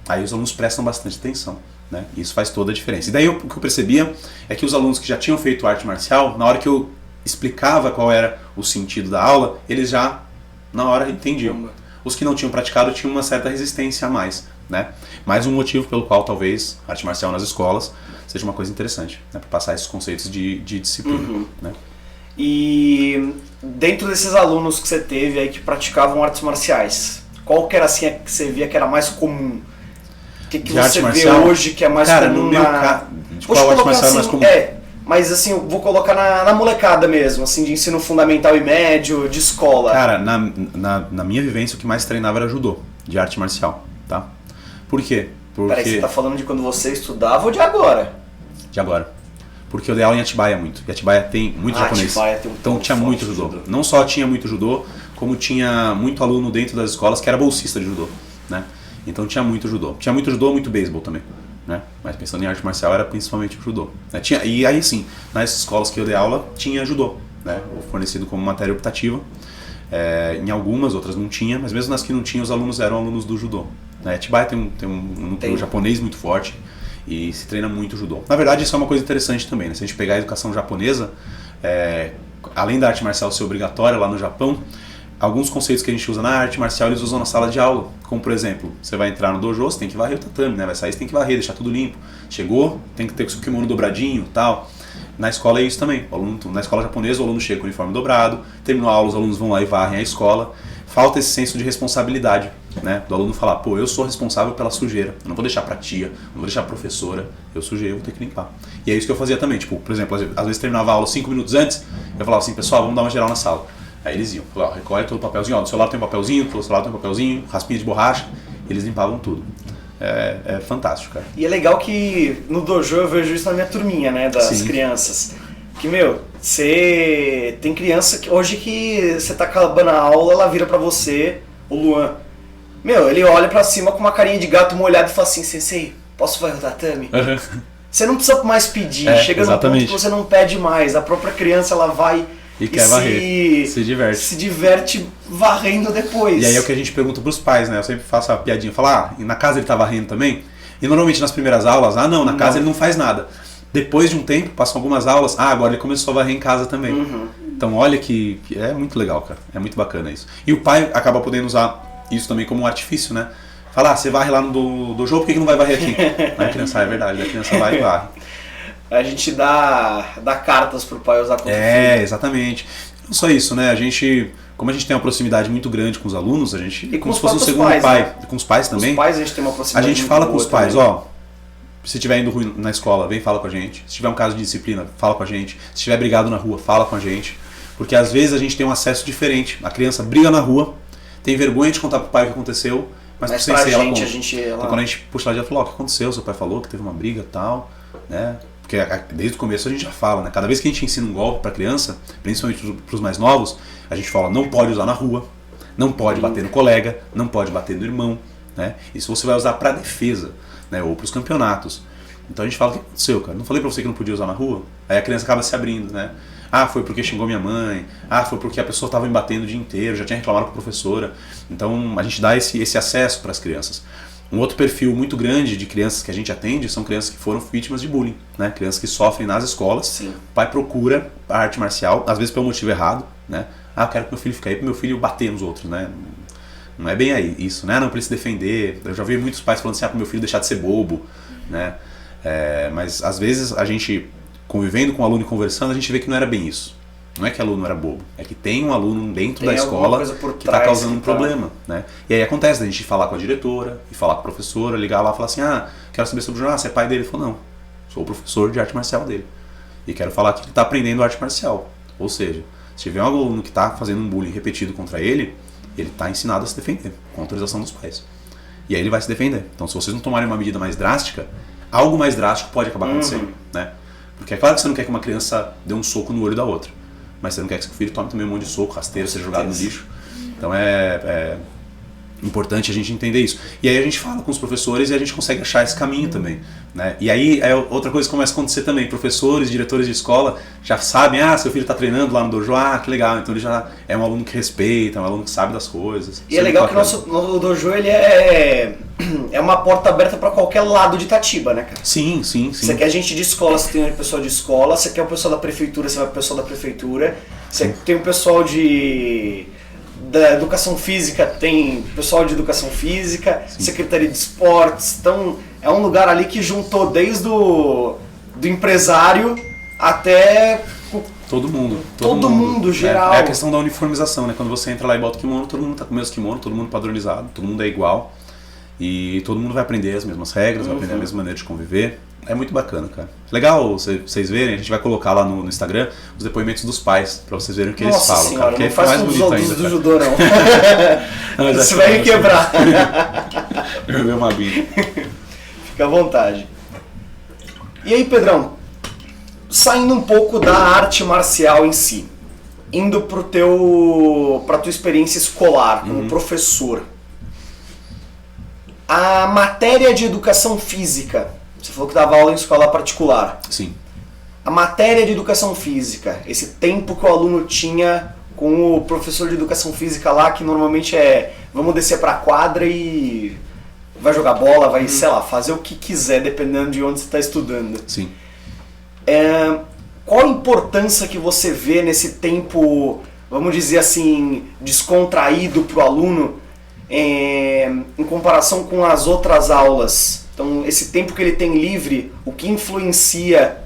Aí os alunos prestam bastante atenção, né? Isso faz toda a diferença. E daí o que eu percebia é que os alunos que já tinham feito arte marcial, na hora que eu explicava qual era o sentido da aula, eles já, na hora, entendiam. Os que não tinham praticado tinham uma certa resistência a mais, né? Mais um motivo pelo qual talvez arte marcial nas escolas seja uma coisa interessante, né? Para passar esses conceitos de disciplina, né? E dentro desses alunos que você teve aí que praticavam artes marciais, Qual que era assim a que você via que era mais comum? O que De você arte vê marcial? hoje que é mais Cara, comum no meu de qual arte marcial é mais comum? Mas assim, eu vou colocar na molecada mesmo, assim, de ensino fundamental e médio, de escola. Cara, na minha vivência, o que mais treinava era judô, de arte marcial, tá? Por quê? Peraí, você tá falando de quando você estudava ou de agora? De agora. Porque eu dei aula em Atibaia muito. E Atibaia tem muito japonês. Atibaia tem um então ponto tinha muito forte de judô. judô. Não só tinha muito judô, como tinha muito aluno dentro das escolas que era bolsista de judô, né? Então tinha muito judô. Tinha muito judô, muito beisebol também, né? Mas pensando em arte marcial era principalmente o judô, né? E aí sim, nas escolas que eu dei aula tinha judô, né? Fornecido como matéria optativa. Em algumas, outras não tinha, mas mesmo nas que não tinha, os alunos eram alunos do judô, né? Atibaia tem um núcleo japonês muito forte e se treina muito judô. Na verdade, isso é uma coisa interessante também, né? Se a gente pegar a educação japonesa, além da arte marcial ser obrigatória lá no Japão, alguns conceitos que a gente usa na arte marcial eles usam na sala de aula. Como, por exemplo, você vai entrar no dojo, você tem que varrer o tatame, né? Vai sair, você tem que varrer, deixar tudo limpo. Chegou, tem que ter o seu kimono dobradinho e tal. Na escola é isso também. Na escola japonesa, o aluno chega com o uniforme dobrado, terminou a aula, os alunos vão lá e varrem a escola. Falta esse senso de responsabilidade, né? Do aluno falar, pô, eu sou responsável pela sujeira. Eu não vou deixar pra tia, não vou deixar pra professora. Eu sujei, eu vou ter que limpar. E é isso que eu fazia também. Tipo, por exemplo, às vezes terminava a aula 5 minutos antes, eu falava assim, pessoal, vamos dar uma geral na sala. Aí eles iam, falavam, recolhe todo o papelzinho, ó, do seu lado tem um papelzinho, do seu lado tem um papelzinho, raspinha de borracha, eles limpavam tudo. É fantástico, cara. E é legal que no dojo eu vejo isso na minha turminha, né, das crianças. Que, meu, você tem criança que hoje que você tá acabando a aula, ela vira pra você, o Luan. Meu, ele olha pra cima com uma carinha de gato molhado e fala assim, sensei, posso varrer o tatame? Você não precisa mais pedir, chega no ponto que você não pede mais, a própria criança ela vai e quer varrer, se diverte varrendo depois. E aí é o que a gente pergunta pros pais, né? Eu sempre faço a piadinha, falar, e na casa ele tá varrendo também? E normalmente nas primeiras aulas, não, na casa ele não faz nada. Depois de um tempo, passam algumas aulas, agora ele começou a varrer em casa também. Então olha que é muito legal, cara, é muito bacana isso. E o pai acaba podendo usar isso também como um artifício, né? Falar, você varre lá no dojo, por que não vai varrer aqui? Aí a criança, é verdade, a criança vai e varre. A gente dá cartas pro pai usar contra o filho. Exatamente. Não só isso, né? Como a gente tem uma proximidade muito grande com os alunos, a gente, e como se fosse um segundo pais, pai. né? Com os pais também. Com os pais a gente tem uma proximidade. A gente fala com os pais, também. Se estiver indo ruim na escola, vem fala com a gente. Se tiver um caso de disciplina, fala com a gente. Se estiver brigado na rua, fala com a gente. Porque às vezes a gente tem um acesso diferente. A criança briga na rua, tem vergonha de contar pro pai o que aconteceu, mas pro sensei ela conta. Então quando a gente puxa lá, já falou, o que aconteceu? Seu pai falou que teve uma briga e tal, né? Porque desde o começo a gente já fala, né? Cada vez que a gente ensina um golpe pra criança, principalmente pros mais novos, a gente fala, não pode usar na rua, não pode bater no colega, não pode bater no irmão, né? Isso você vai usar pra defesa, né? Ou pros campeonatos. Então a gente fala, o que aconteceu, cara? Não falei pra você que não podia usar na rua? Aí a criança acaba se abrindo, né? Foi porque xingou minha mãe. Foi porque a pessoa estava me batendo o dia inteiro, já tinha reclamado com a professora. Então a gente dá esse acesso para as crianças. Um outro perfil muito grande de crianças que a gente atende são crianças que foram vítimas de bullying, né? Crianças que sofrem nas escolas. Sim. O pai procura a arte marcial, às vezes pelo motivo errado, né? Eu quero que meu filho fique aí para meu filho bater nos outros, né? Não é bem aí isso, né? Não, para ele se defender. Eu já vi muitos pais falando assim, para meu filho deixar de ser bobo, né? Mas às vezes a gente, convivendo com o aluno e conversando, a gente vê que não era bem isso. Não é que o aluno era bobo, é que tem um aluno dentro da escola que está causando um problema, né? E aí acontece a gente falar com a diretora, e falar com a professora, ligar lá e falar assim, quero saber sobre o jornal, você é pai dele? Ele falou, não, sou o professor de arte marcial dele. E quero falar que ele está aprendendo arte marcial. Ou seja, se tiver um aluno que está fazendo um bullying repetido contra ele está ensinado a se defender, com autorização dos pais. E aí ele vai se defender. Então se vocês não tomarem uma medida mais drástica, algo mais drástico pode acabar acontecendo, né? Porque é claro que você não quer que uma criança dê um soco no olho da outra, mas você não quer que seu filho tome também um monte de soco, rasteiro, seja jogado no lixo. Então é importante a gente entender isso. E aí a gente fala com os professores e a gente consegue achar esse caminho também, né? E aí outra coisa que começa a acontecer também, professores, diretores de escola já sabem, seu filho está treinando lá no dojo, que legal, então ele já é um aluno que respeita, é um aluno que sabe das coisas. E é legal que o dojo ele é uma porta aberta para qualquer lado de Itatiba, né, cara? Sim. Você quer gente de escola, você tem o pessoal de escola, você quer o pessoal da prefeitura, você vai pro pessoal da prefeitura, você tem o pessoal da educação física, tem pessoal de educação física, secretaria de esportes, então é um lugar ali que juntou desde do empresário até Todo mundo. Todo mundo, geral. É a questão da uniformização, né? Quando você entra lá e bota o kimono, todo mundo tá com o mesmo kimono, todo mundo padronizado, todo mundo é igual. E todo mundo vai aprender as mesmas regras, vai aprender a mesma maneira de conviver. É muito bacana, cara. Legal vocês verem, a gente vai colocar lá no Instagram os depoimentos dos pais, pra vocês verem o que eles falam, senhora, cara. Porque não fica faz mais com os bonito outros ainda. do judô, não. Não, Você vai me quebrar. Eu vi uma aguinha. Fica à vontade. E aí, Pedrão, saindo um pouco da arte marcial em si, indo pra tua experiência escolar como professor, a matéria de educação física, você falou que dava aula em escola particular. Sim. A matéria de educação física, esse tempo que o aluno tinha com o professor de educação física lá, que normalmente é vamos descer pra quadra e vai jogar bola, vai, sei lá, fazer o que quiser, dependendo de onde você está estudando. Sim. Qual a importância que você vê nesse tempo, vamos dizer assim, descontraído pro aluno em comparação com as outras aulas? Então, esse tempo que ele tem livre, o que influencia...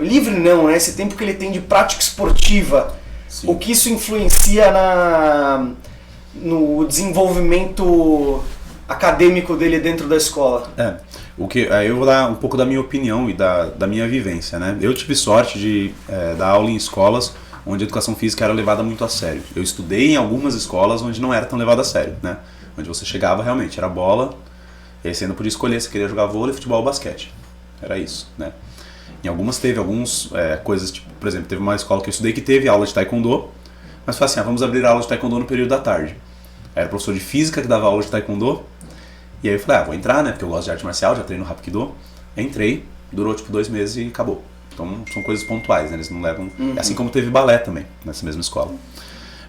Livre não, né? Esse tempo que ele tem de prática esportiva, Sim. o que isso influencia no desenvolvimento acadêmico dele dentro da escola? Aí eu vou dar um pouco da minha opinião e da minha vivência, né? Eu tive sorte de dar aula em escolas onde a educação física era levada muito a sério. Eu estudei em algumas escolas onde não era tão levada a sério, né? Onde você chegava realmente, era bola, e aí você não podia escolher se queria jogar vôlei, futebol ou basquete. Era isso, né? Em algumas teve coisas, tipo, por exemplo, teve uma escola que eu estudei que teve aula de taekwondo, mas foi assim, vamos abrir a aula de taekwondo no período da tarde. Era o professor de física que dava aula de taekwondo, e aí eu falei, vou entrar, né, porque eu gosto de arte marcial, já treino Hapkido. Entrei, durou tipo 2 meses e acabou. Então são coisas pontuais, né, eles não levam... Assim como teve balé também, nessa mesma escola.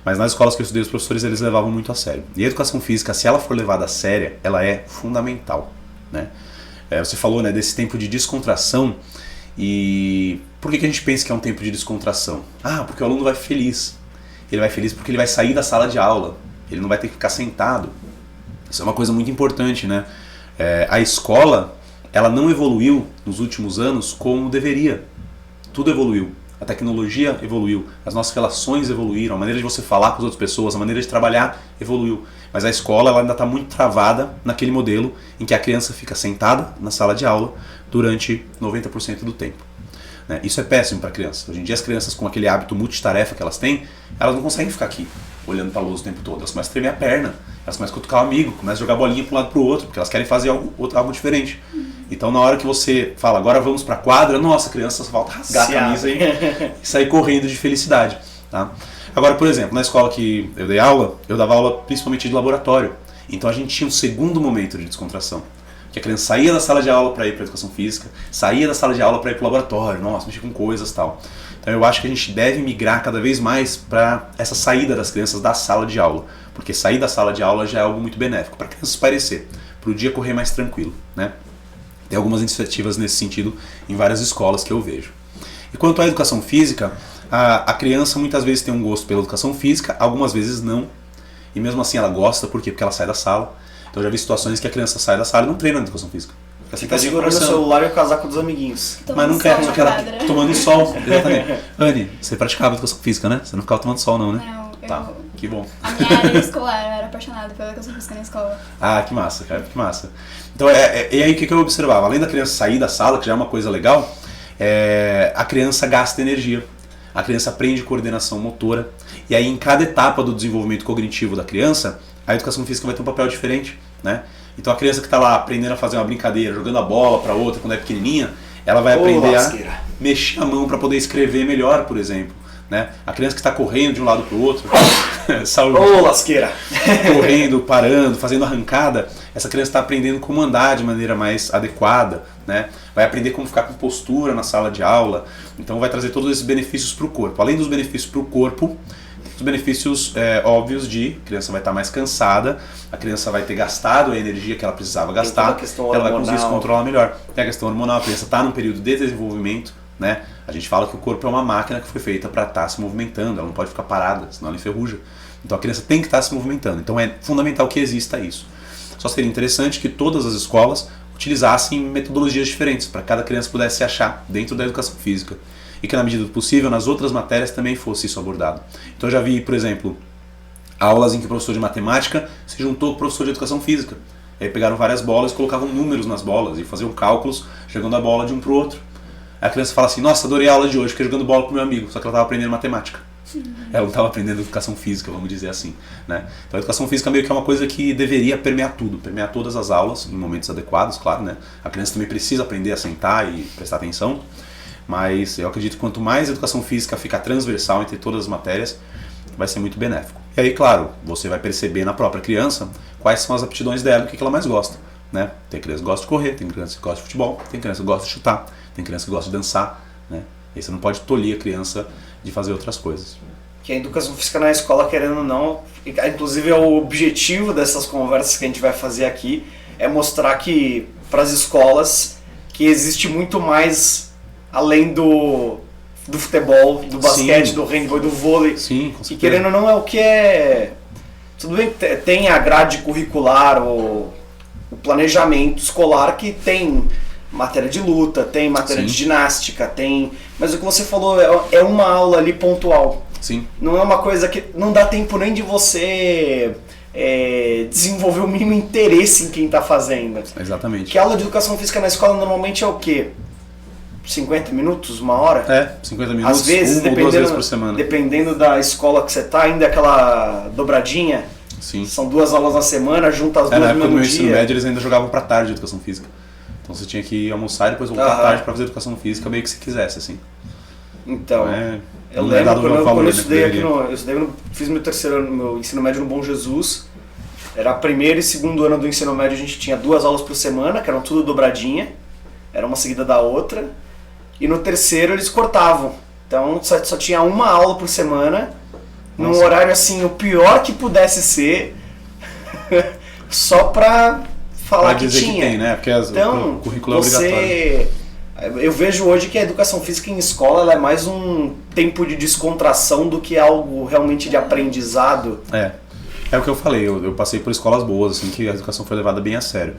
Mas nas escolas que eu estudei, os professores, eles levavam muito a sério. E a educação física, se ela for levada a séria, ela é fundamental, né. Você falou, né, desse tempo de descontração. E por que a gente pensa que é um tempo de descontração? Porque o aluno vai feliz. Ele vai feliz porque ele vai sair da sala de aula. Ele não vai ter que ficar sentado. Isso é uma coisa muito importante, né? A escola, ela não evoluiu nos últimos anos como deveria. Tudo evoluiu. A tecnologia evoluiu. As nossas relações evoluíram. A maneira de você falar com as outras pessoas, a maneira de trabalhar evoluiu. Mas a escola, ela ainda está muito travada naquele modelo em que a criança fica sentada na sala de aula durante 90% do tempo. Né? Isso é péssimo para a criança. Hoje em dia as crianças com aquele hábito multitarefa que elas têm, elas não conseguem ficar aqui olhando para a luz o tempo todo. Elas começam a tremer a perna, elas começam a cutucar o amigo, começam a jogar bolinha para um lado para o outro, porque elas querem fazer algo diferente. Então na hora que você fala, agora vamos para a quadra, nossa, a criança só falta rasgar a camisa e sair correndo de felicidade. Tá? Agora, por exemplo, na escola que eu dei aula, eu dava aula principalmente de laboratório. Então a gente tinha um segundo momento de descontração. Que a criança saía da sala de aula para ir para a educação física, saía da sala de aula para ir para o laboratório, nossa, mexer com coisas e tal. Então eu acho que a gente deve migrar cada vez mais para essa saída das crianças da sala de aula. Porque sair da sala de aula já é algo muito benéfico, para a criança espairecer, para o dia correr mais tranquilo, né? Tem algumas iniciativas nesse sentido em várias escolas que eu vejo. E quanto à educação física, a criança muitas vezes tem um gosto pela educação física, algumas vezes não. E mesmo assim ela gosta, por quê? Porque ela sai da sala. Então eu já vi situações que a criança sai da sala e não treina na educação física. Fica segurando o celular e o casaco dos amiguinhos. Mas não quer, só que ela tomando sol. Exatamente. Anne, você praticava educação física, né? Você não ficava tomando sol não, né? Não, Tá, que bom. A minha área escolar, eu era apaixonada pela educação física na escola. Que massa, cara, que massa. Então, e aí o que eu observava? Além da criança sair da sala, que já é uma coisa legal, a criança gasta energia. A criança aprende coordenação motora. E aí, em cada etapa do desenvolvimento cognitivo da criança, a educação física vai ter um papel diferente, né? Então, a criança que está lá aprendendo a fazer uma brincadeira, jogando a bola para outra quando é pequenininha, ela vai aprender a mexer a mão para poder escrever melhor, por exemplo. Né? A criança que está correndo de um lado para o outro, saúde, lasqueira! correndo, parando, fazendo arrancada, essa criança está aprendendo como andar de maneira mais adequada, né? Vai aprender como ficar com postura na sala de aula, então vai trazer todos esses benefícios para o corpo. Além dos benefícios para o corpo, os benefícios óbvios de a criança vai estar mais cansada, a criança vai ter gastado a energia que ela precisava gastar, ela vai conseguir se controlar melhor. Tem a questão hormonal, a criança está num período de desenvolvimento, né? A gente fala que o corpo é uma máquina que foi feita para estar se movimentando, ela não pode ficar parada, senão ela enferruja. Então a criança tem que estar se movimentando, então é fundamental que exista isso. Só seria interessante que todas as escolas utilizassem metodologias diferentes, para que cada criança pudesse se achar dentro da educação física. e que na medida do possível nas outras matérias também fosse isso abordado. Então eu já vi, por exemplo, aulas em que o professor de matemática se juntou com o professor de educação física. E aí pegaram várias bolas, colocavam números nas bolas e faziam cálculos jogando a bola de um para o outro. Aí a criança fala assim, nossa, adorei a aula de hoje, fiquei jogando bola com meu amigo, só que ela estava aprendendo matemática. Ela não estava aprendendo educação física, vamos dizer assim, né? Então a educação física meio que é uma coisa que deveria permear tudo, permear todas as aulas, em momentos adequados, claro, né? A criança também precisa aprender a sentar e prestar atenção, mas eu acredito que quanto mais a educação física ficar transversal entre todas as matérias, vai ser muito benéfico. E aí, claro, você vai perceber na própria criança quais são as aptidões dela, o que ela mais gosta, né? Tem criança que gosta de correr, tem criança que gosta de futebol, tem criança que gosta de chutar, tem criança que gosta de dançar, né? E você não pode tolir a criança de fazer outras coisas. Que a educação física na escola, querendo ou não, inclusive é o objetivo dessas conversas que a gente vai fazer aqui, é mostrar que para as escolas que existe muito mais além do futebol, do basquete, do handball, do vôlei. Sim, com e certeza. querendo ou não é o que é... Tudo bem que tem a grade curricular, o planejamento escolar que tem matéria de luta, tem matéria de ginástica, tem... Mas o que você falou é uma aula ali pontual. Sim. Não é uma coisa que não dá tempo nem de você desenvolver o mínimo interesse em quem está fazendo. Exatamente. Que a aula de educação física na escola normalmente é o quê? 50 minutos, uma hora? 50 minutos, Às vezes, uma ou duas vezes por semana. Dependendo da escola que você está, ainda aquela dobradinha. Sim. São 2 aulas na semana, junta as duas Na no época do mesmo meu ensino dia. médio eles ainda jogavam pra tarde de educação física. Então você tinha que ir almoçar e depois voltar à tarde pra fazer educação física meio que se quisesse, assim. Então, eu não é lembro dado quando, o valor, eu né, estudei que aqui deveria. fiz meu terceiro ano, meu ensino médio no Bom Jesus. Era primeiro e segundo ano do ensino médio, a gente tinha 2 aulas por semana, que eram tudo dobradinha. Era uma seguida da outra. E no terceiro eles cortavam. Então só tinha uma aula por semana, num horário assim, o pior que pudesse ser, só pra falar que dizer tinha. que tem, né? Porque Então, o currículo é obrigatório. Eu vejo hoje que a educação física em escola ela é mais um tempo de descontração do que algo realmente de aprendizado. É o que eu falei, eu passei por escolas boas, assim, que a educação foi levada bem a sério,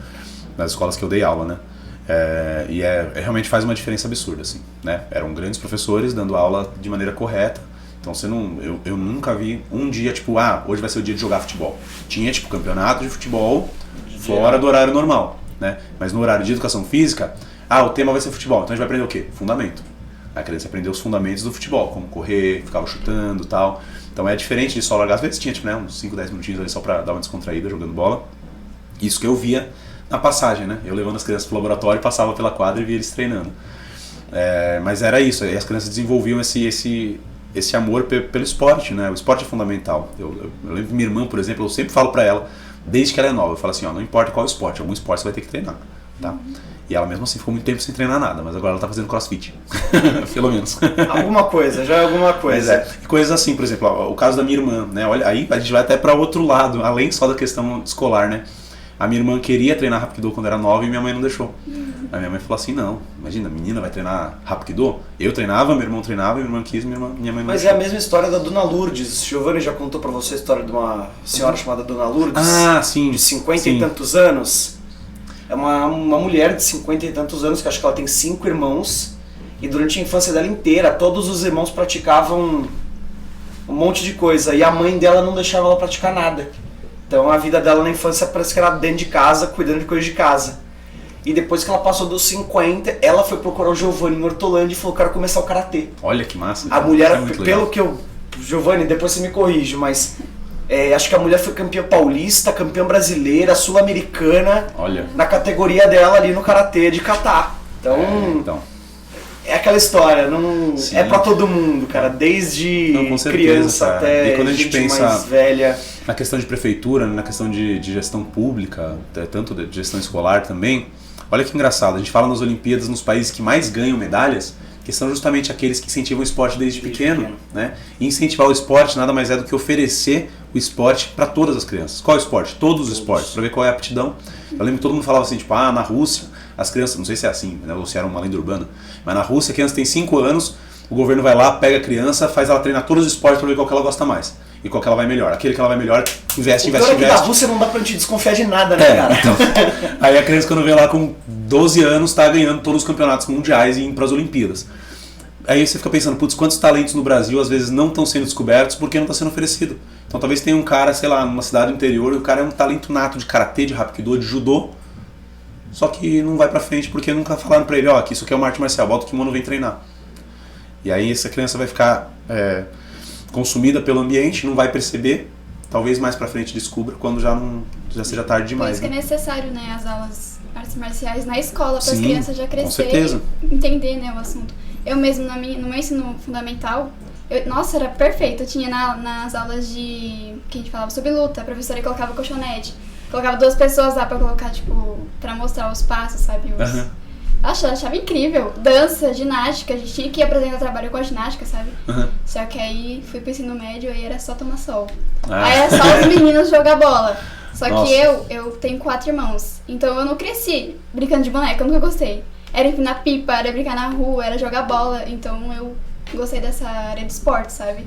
nas escolas que eu dei aula, né? Realmente faz uma diferença absurda, assim, né? Eram grandes professores dando aula de maneira correta, então eu nunca vi um dia, tipo, hoje vai ser o dia de jogar futebol. Tinha, tipo, campeonato de futebol fora do horário normal, né? Mas no horário de educação física, o tema vai ser futebol, então a gente vai aprender o quê? Fundamento. A criança aprendeu os fundamentos do futebol, como correr, ficava chutando e tal. Então é diferente de só largar, às vezes tinha, tipo, né, uns 5, 10 minutinhos ali só pra dar uma descontraída jogando bola. Isso que eu via na passagem, né? Eu levando as crianças pro laboratório, passava pela quadra e via eles treinando. Mas era isso, e as crianças desenvolviam esse amor pelo esporte, né? O esporte é fundamental. Eu lembro que minha irmã, por exemplo, eu sempre falo pra ela, desde que ela é nova, eu falo assim, não importa qual esporte, algum esporte você vai ter que treinar, tá? E ela mesmo assim ficou muito tempo sem treinar nada, mas agora ela tá fazendo crossfit, pelo menos. Alguma coisa, já é alguma coisa. Mas coisas assim, por exemplo, o caso da minha irmã, né? Olha, aí a gente vai até para outro lado, além só da questão escolar, né? A minha irmã queria treinar Hapkido quando era nova e minha mãe não deixou. A minha mãe falou assim, não, imagina, a menina vai treinar Hapkido? Eu treinava, meu irmão treinava, minha irmã quis, minha mãe não Mas deixou. é a mesma história da Dona Lourdes. Giovanni já contou pra você a história de uma senhora chamada Dona Lourdes? Sim. De 50 e tantos anos. É uma mulher de 50 e tantos anos, que acho que ela tem 5 irmãos. E durante a infância dela inteira, todos os irmãos praticavam um monte de coisa. E a mãe dela não deixava ela praticar nada. Então a vida dela na infância parece que era dentro de casa, cuidando de coisas de casa. E depois que ela passou dos 50, ela foi procurar o Giovanni em Hortolândia e falou que quero começar o karatê. Olha que massa. A mulher, muito pelo legal. que eu... Giovanni, depois você me corrige, mas acho que a mulher foi campeã paulista, campeã brasileira, sul-americana, Olha. na categoria dela ali no karatê de kata. Então, é aquela história, não Sim. é pra todo mundo, cara, desde Não, com certeza, criança cara. até E quando a gente pensa mais velha. na questão de prefeitura, na questão de gestão pública, tanto de gestão escolar também, olha que engraçado, a gente fala nas Olimpíadas nos países que mais ganham medalhas, que são justamente aqueles que incentivam o esporte desde pequeno, né? E incentivar o esporte nada mais é do que oferecer o esporte para todas as crianças. Qual é o esporte? Todos os esportes, para ver qual é a aptidão. Eu lembro que todo mundo falava assim, tipo, na Rússia, as crianças, não sei se é assim, né, ou se era uma lenda urbana, mas na Rússia a criança tem 5 anos, o governo vai lá, pega a criança, faz ela treinar todos os esportes para ver qual que ela gosta mais. E qual que ela vai melhor. Aquele que ela vai melhor, investe. O pior é que da Rússia não dá pra gente desconfiar de nada, né, cara? Então, aí a criança quando vem lá com 12 anos tá ganhando todos os campeonatos mundiais e indo para as Olimpíadas. aí você fica pensando, putz, quantos talentos no Brasil às vezes não estão sendo descobertos porque não está sendo oferecido. Então talvez tenha um cara, sei lá, numa cidade do interior, e o cara é um talento nato de karatê, de hapkido, de judô, só que não vai pra frente porque nunca falaram pra ele, ó, que isso aqui é uma arte marcial, bota o kimono e vem treinar. E aí essa criança vai ficar consumida pelo ambiente, não vai perceber, talvez mais pra frente descubra quando já seja tarde Por demais. isso que é necessário, né, as aulas artes marciais na escola, para as Sim, crianças já com crescerem certeza. e entender, né, o assunto. Eu mesmo, no meu ensino fundamental, nossa, era perfeito. Eu tinha nas aulas que a gente falava sobre luta, a professora colocava colchonete. Colocava 2 pessoas lá pra colocar, tipo, pra mostrar os passos, sabe? Uhum. Achava incrível. Dança, ginástica, a gente tinha que apresentar trabalho com a ginástica, sabe? Uhum. Só que aí fui pro ensino médio, aí era só tomar sol. Ah. Aí era só os meninos jogar bola. Só Nossa. que eu tenho 4 irmãos, então eu não cresci brincando de boneca, eu nunca gostei. Era empinar pipa, era brincar na rua, era jogar bola, então eu gostei dessa área de esporte, sabe?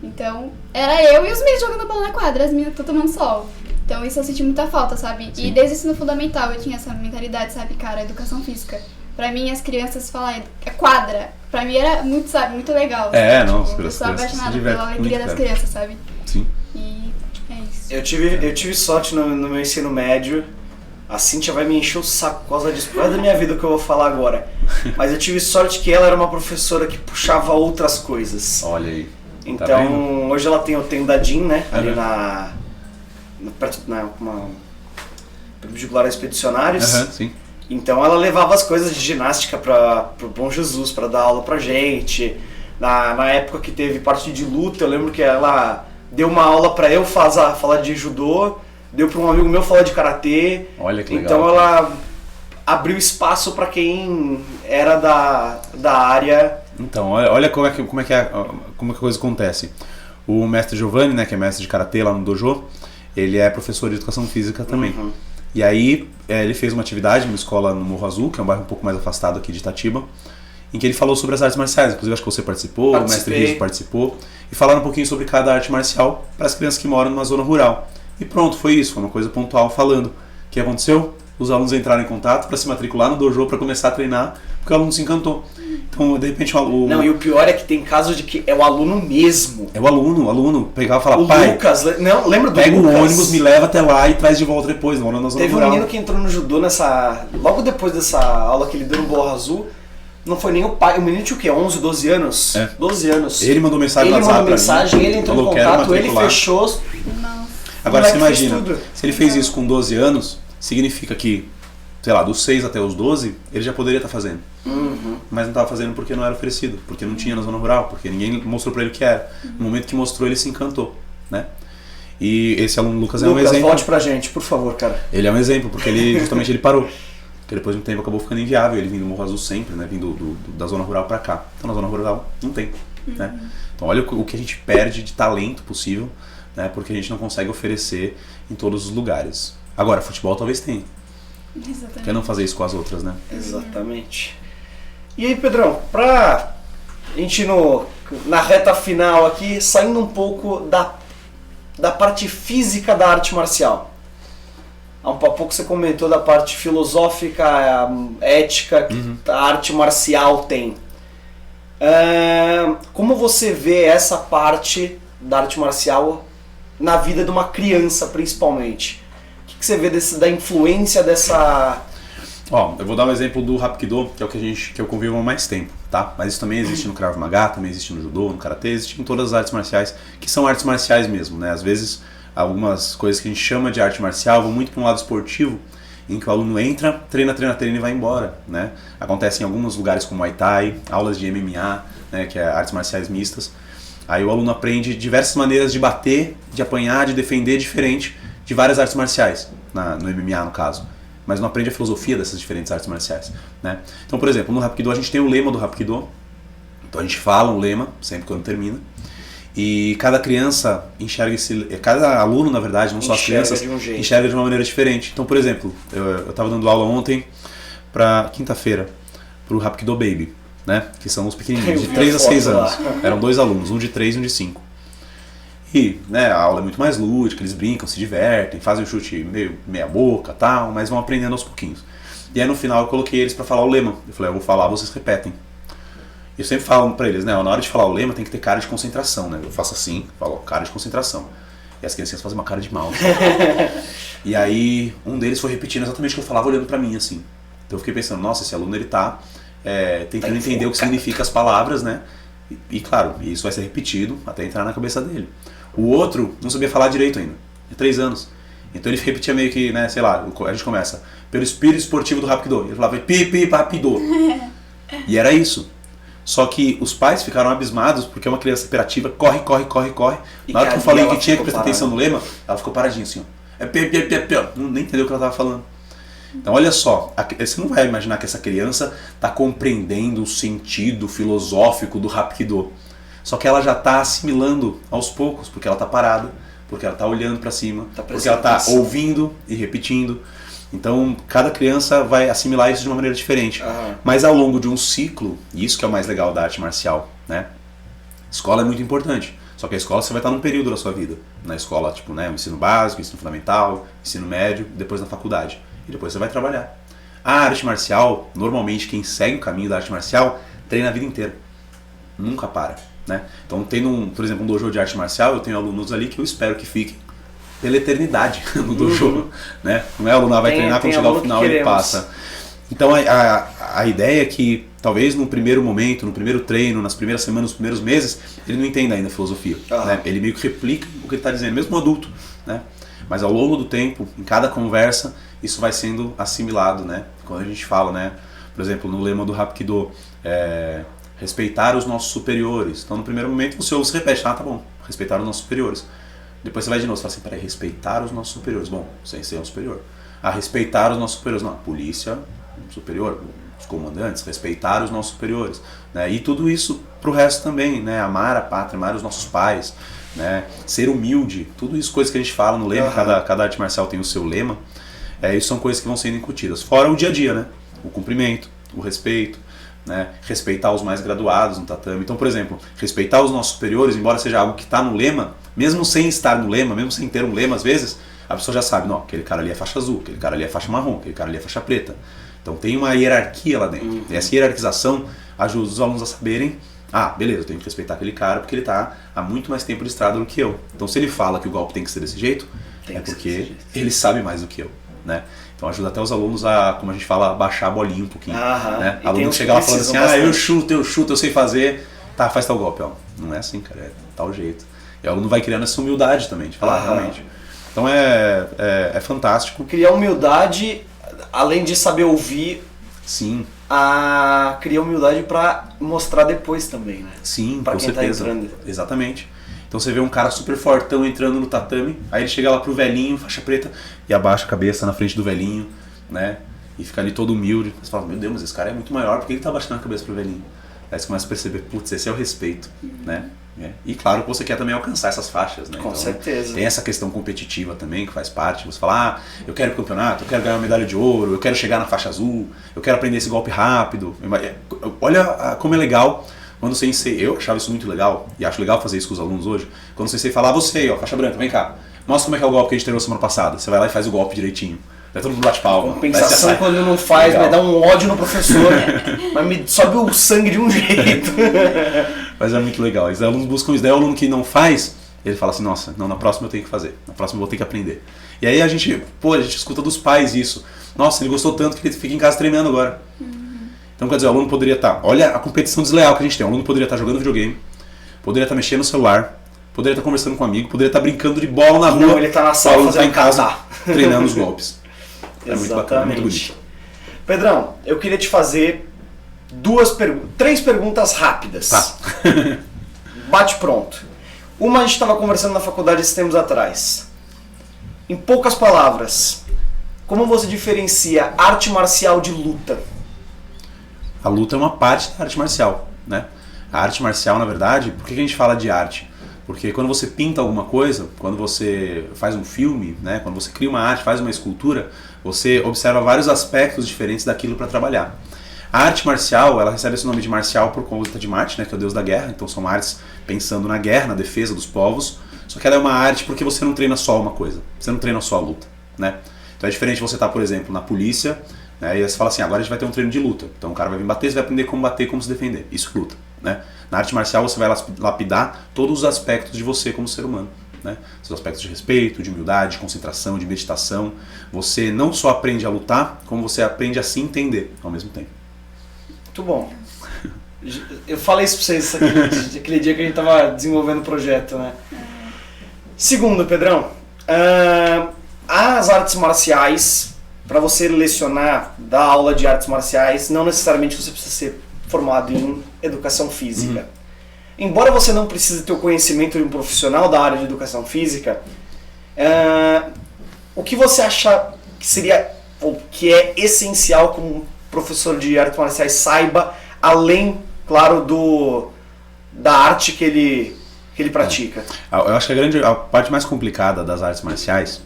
Então, era eu e os meninos jogando bola na quadra, as meninas tomando sol. Então isso eu senti muita falta, sabe? Sim. E desde o ensino fundamental eu tinha essa mentalidade, sabe, cara, educação física. Pra mim, as crianças falarem quadra, pra mim era muito, sabe, muito legal. É, sabe? não, Tipo, eu as sou crianças se apaixonada divertem pela alegria muito, das cara. crianças, sabe? Sim. E é isso. Eu tive sorte no meu ensino médio. A Cíntia vai me encher o saco por causa disso, por causa da minha vida que eu vou falar agora. Mas eu tive sorte que ela era uma professora que puxava outras coisas. Olha aí. Então, Tá vendo? hoje ela tem o Tendadin, né? Ali Uhum. perto uma perpendicular a Expedicionários. Aham, sim. Então ela levava as coisas de ginástica pro Bom Jesus, pra dar aula pra gente. Na época que teve parte de luta, eu lembro que ela deu uma aula pra eu falar de judô, deu pra um amigo meu falar de karatê. Olha que legal. Então ela abriu espaço pra quem era da área. Então, olha como é que a coisa acontece. O mestre Giovanni, né, que é mestre de karatê lá no dojo, ele é professor de educação física também. Uhum. E aí ele fez uma atividade numa escola no Morro Azul, que é um bairro um pouco mais afastado aqui de Itatiba, em que ele falou sobre as artes marciais. Inclusive acho que você participou, o mestre Riso participou, e falaram um pouquinho sobre cada arte marcial para as crianças que moram numa zona rural. E pronto, foi isso, foi uma coisa pontual falando. O que aconteceu? Os alunos entraram em contato para se matricular no dojo para começar a treinar, porque o aluno se encantou. Então, de repente, Não, e o pior é que tem casos de que é o aluno mesmo. é o aluno pegava e falava, O pai, Lucas, não, lembra do pega Lucas? o ônibus, me leva até lá e traz de volta depois, morando na zona Teve um rural. menino que entrou no judô logo depois dessa aula que ele deu no Borra Azul. Não foi nem o pai, o menino tinha o quê? 11, 12 anos? É. 12 anos. Ele mandou mensagem no Ele WhatsApp mandou mensagem, ele entrou em falou, "Quero contato, ele matricular." fechou. Nossa. Agora O você moleque fez imagina, tudo. se ele fez isso com 12 anos, significa que, sei lá, dos 6 até os 12, ele já poderia estar fazendo. Uhum. Mas não estava fazendo porque não era oferecido, porque não tinha na zona rural, porque ninguém mostrou pra ele o que era. No momento que mostrou, ele se encantou, né? E esse aluno Lucas é um Lucas, exemplo. volte pra gente, por favor, cara. Ele é um exemplo, porque ele justamente ele parou. Porque depois de um tempo acabou ficando inviável, ele vindo do Morro Azul sempre, né? Vindo da zona rural pra cá. Então na zona rural não tem, né? Então olha o que a gente perde de talento possível, né? Porque a gente não consegue oferecer em todos os lugares. Agora, futebol talvez tenha. Exatamente. Por que não fazer isso com as outras, né? Exatamente. E aí, Pedrão, pra gente na reta final aqui, saindo um pouco da parte física da arte marcial. Há um pouco você comentou da parte filosófica, ética que a arte marcial tem. Como você vê essa parte da arte marcial na vida de uma criança, principalmente? O que você vê da influência dessa... Ó, eu vou dar um exemplo do Hapkido, que é o que eu convivo há mais tempo, tá? Mas isso também existe no Krav Maga, também existe no Judô, no Karatê, existe em todas as artes marciais, que são artes marciais mesmo, né? Às vezes, algumas coisas que a gente chama de arte marcial vão muito para um lado esportivo, em que o aluno entra, treina e vai embora, né? Acontece em alguns lugares como Muay Thai, aulas de MMA, né, que é artes marciais mistas. Aí o aluno aprende diversas maneiras de bater, de apanhar, de defender diferente de várias artes marciais, no MMA no caso. Mas não aprende a filosofia dessas diferentes artes marciais, né? Então, por exemplo, no Hapkido a gente tem o lema do Hapkido. Então a gente fala um lema sempre quando termina. E cada criança enxerga cada aluno, na verdade, não só as crianças, enxerga de uma maneira diferente. Então, por exemplo, eu estava dando aula ontem para quinta-feira pro Hapkido Baby, né? Que são os pequenininhos, de 3 a 6 anos. Eram 2 alunos, um de 3 e um de 5. E, né, a aula é muito mais lúdica, eles brincam, se divertem, fazem o chute meia boca, tal, mas vão aprendendo aos pouquinhos. E aí no final eu coloquei eles para falar o lema. Eu falei, eu vou falar, vocês repetem. Eu sempre falo pra eles, né? Na hora de falar o lema tem que ter cara de concentração, né? Eu faço assim, falo, cara de concentração. E as crianças fazem uma cara de mal. E aí, um deles foi repetindo exatamente o que eu falava olhando pra mim, assim. Então eu fiquei pensando, nossa, esse aluno ele tá tentando entender o que significa as palavras, né? E claro, isso vai ser repetido até entrar na cabeça dele. O outro não sabia falar direito ainda, de 3 anos. Então ele repetia meio que, né, sei lá, a gente começa, pelo espírito esportivo do Rapido. Ele falava, pi, papido. E era isso. Só que os pais ficaram abismados porque uma criança hiperativa corre. Na hora que eu falei que tinha que prestar atenção no lema, ela ficou paradinha assim, ó. Nem entendeu o que ela estava falando. Então olha só, você não vai imaginar que essa criança está compreendendo o sentido filosófico do Hapkido. Só que ela já está assimilando aos poucos, porque ela está parada, porque ela está olhando para cima, porque ela está ouvindo e repetindo. Então cada criança vai assimilar isso de uma maneira diferente. Mas ao longo de um ciclo, e isso que é o mais legal da arte marcial, né? Escola é muito importante. Só que a escola você vai estar num período da sua vida. Na escola, tipo, né, o ensino básico, ensino fundamental, ensino médio, depois na faculdade. E depois você vai trabalhar. A arte marcial, normalmente quem segue o caminho da arte marcial, treina a vida inteira. Nunca para, né? Então tendo, por exemplo, um dojo de arte marcial, eu tenho alunos ali que eu espero que fiquem pela eternidade no dojo, né? Não é o aluno vai treinar, quando chegar ao final ele passa. Então a ideia é que talvez no primeiro momento, no primeiro treino, nas primeiras semanas, nos primeiros meses, ele não entenda ainda a filosofia, né? Ele meio que replica o que ele está dizendo, mesmo um adulto, né? Mas ao longo do tempo, em cada conversa, isso vai sendo assimilado, né? Quando a gente fala, né? Por exemplo, no lema do Hapkido, respeitar os nossos superiores. Então no primeiro momento você ouve, repete, tá bom, respeitar os nossos superiores. Depois você vai de novo, você fala assim, peraí, respeitar os nossos superiores. Bom, sem ser um superior. Respeitar os nossos superiores. Não, a polícia superior, os comandantes, respeitar os nossos superiores. Né? E tudo isso pro resto também, né? Amar a pátria, amar os nossos pais, né? Ser humilde, tudo isso coisas que a gente fala no lema, cada arte marcial tem o seu lema. Isso são coisas que vão sendo incutidas. Fora o dia a dia, né? O cumprimento, o respeito, né? Respeitar os mais graduados no tatame. Então, por exemplo, respeitar os nossos superiores, embora seja algo que está no lema, mesmo sem estar no lema, mesmo sem ter um lema, às vezes, a pessoa já sabe, não, aquele cara ali é faixa azul, aquele cara ali é faixa marrom, aquele cara ali é faixa preta. Então tem uma hierarquia lá dentro. E essa hierarquização ajuda os alunos a saberem, beleza, eu tenho que respeitar aquele cara porque ele está há muito mais tempo de estrada do que eu. Então se ele fala que o golpe tem que ser desse jeito, é porque ele sabe mais do que eu, né? Então ajuda até os alunos a, como a gente fala, baixar a bolinha um pouquinho. Né? O aluno chega lá falando assim, eu chuto, eu sei fazer, tá, faz tal golpe. Ó. Não é assim, cara, é tal jeito. E o aluno vai criando essa humildade também, de falar, realmente. Então é fantástico. Criar humildade, além de saber ouvir, sim, criar humildade para mostrar depois também, né? Sim, pra com quem certeza. tá entrando. Exatamente. Então você vê um cara super fortão entrando no tatame, aí ele chega lá pro velhinho, faixa preta, e abaixa a cabeça na frente do velhinho, né? E fica ali todo humilde. Você fala, meu Deus, mas esse cara é muito maior, por que ele tá abaixando a cabeça pro velhinho? Aí você começa a perceber, putz, esse é o respeito, né? E claro que você quer também alcançar essas faixas, né? Com certeza. Tem essa questão competitiva também, que faz parte. Você fala, eu quero ir pro campeonato, eu quero ganhar uma medalha de ouro, eu quero chegar na faixa azul, eu quero aprender esse golpe rápido. Olha como é legal quando o sensei, eu achava isso muito legal, e acho legal fazer isso com os alunos hoje, quando o sensei fala, você, ó, faixa branca, vem cá, mostra como é que é o golpe que a gente treinou semana passada. Você vai lá e faz o golpe direitinho. Aí todo mundo bate palma. Compensação quando ele não faz, vai dar um ódio no professor, mas me sobe o sangue de um jeito. Mas é muito legal. Os alunos buscam isso. Daí o aluno que não faz, ele fala assim, nossa, não, na próxima eu tenho que fazer. Na próxima eu vou ter que aprender. E aí a gente escuta dos pais isso. Nossa, ele gostou tanto que ele fica em casa treinando agora. Então quer dizer, o aluno poderia estar... Olha a competição desleal que a gente tem. O aluno poderia estar jogando videogame, poderia estar mexendo no celular, poderia estar conversando com um amigo, poderia estar brincando de bola na rua. Não, ele está na sala fazendo em casa treinando os golpes. É muito bacana, é muito bonito. Pedrão, eu queria te fazer 3 perguntas rápidas. Tá. Bate pronto. Uma a gente estava conversando na faculdade esses tempos atrás. Em poucas palavras, como você diferencia arte marcial de luta? A luta é uma parte da arte marcial, né? A arte marcial, na verdade, por que a gente fala de arte? Porque quando você pinta alguma coisa, quando você faz um filme, né? Quando você cria uma arte, faz uma escultura, você observa vários aspectos diferentes daquilo para trabalhar. A arte marcial, ela recebe esse nome de marcial por conta de Marte, né? Que é o deus da guerra. Então são artes pensando na guerra, na defesa dos povos. Só que ela é uma arte porque você não treina só uma coisa. Você não treina só a luta, né? Então é diferente você estar, por exemplo, na polícia, né? E aí você fala assim, agora a gente vai ter um treino de luta. Então o cara vai vir bater, você vai aprender como bater, como se defender. Isso é luta, né? Na arte marcial você vai lapidar todos os aspectos de você como ser humano, né? Seus aspectos de respeito, de humildade, de concentração, de meditação. Você não só aprende a lutar, como você aprende a se entender ao mesmo tempo. Muito bom. Eu falei isso pra vocês aquele dia que a gente tava desenvolvendo o projeto, né? Segundo, Pedrão, as artes marciais, para você lecionar, dar aula de artes marciais, não necessariamente você precisa ser formado em educação física. Embora você não precise ter o conhecimento de um profissional da área de educação física, o que você acha que seria, ou que é essencial como um professor de artes marciais saiba, além, claro, da arte que ele pratica? Eu acho que a parte mais complicada das artes marciais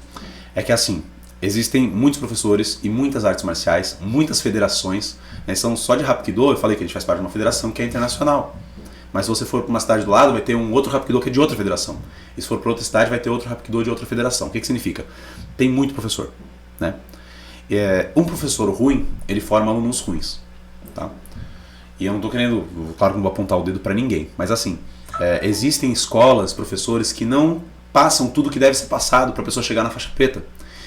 é que, assim, existem muitos professores e muitas artes marciais, muitas federações, né? São só de Hapkido, eu falei que a gente faz parte de uma federação que é internacional. Mas se você for para uma cidade do lado, vai ter um outro Hapkido que é de outra federação. E se for para outra cidade, vai ter outro Hapkido de outra federação. O que significa? Tem muito professor, né? Um professor ruim, ele forma alunos ruins, tá? E eu não estou querendo, claro que não vou apontar o dedo para ninguém, mas assim, existem escolas, professores que não passam tudo que deve ser passado para a pessoa chegar na faixa preta.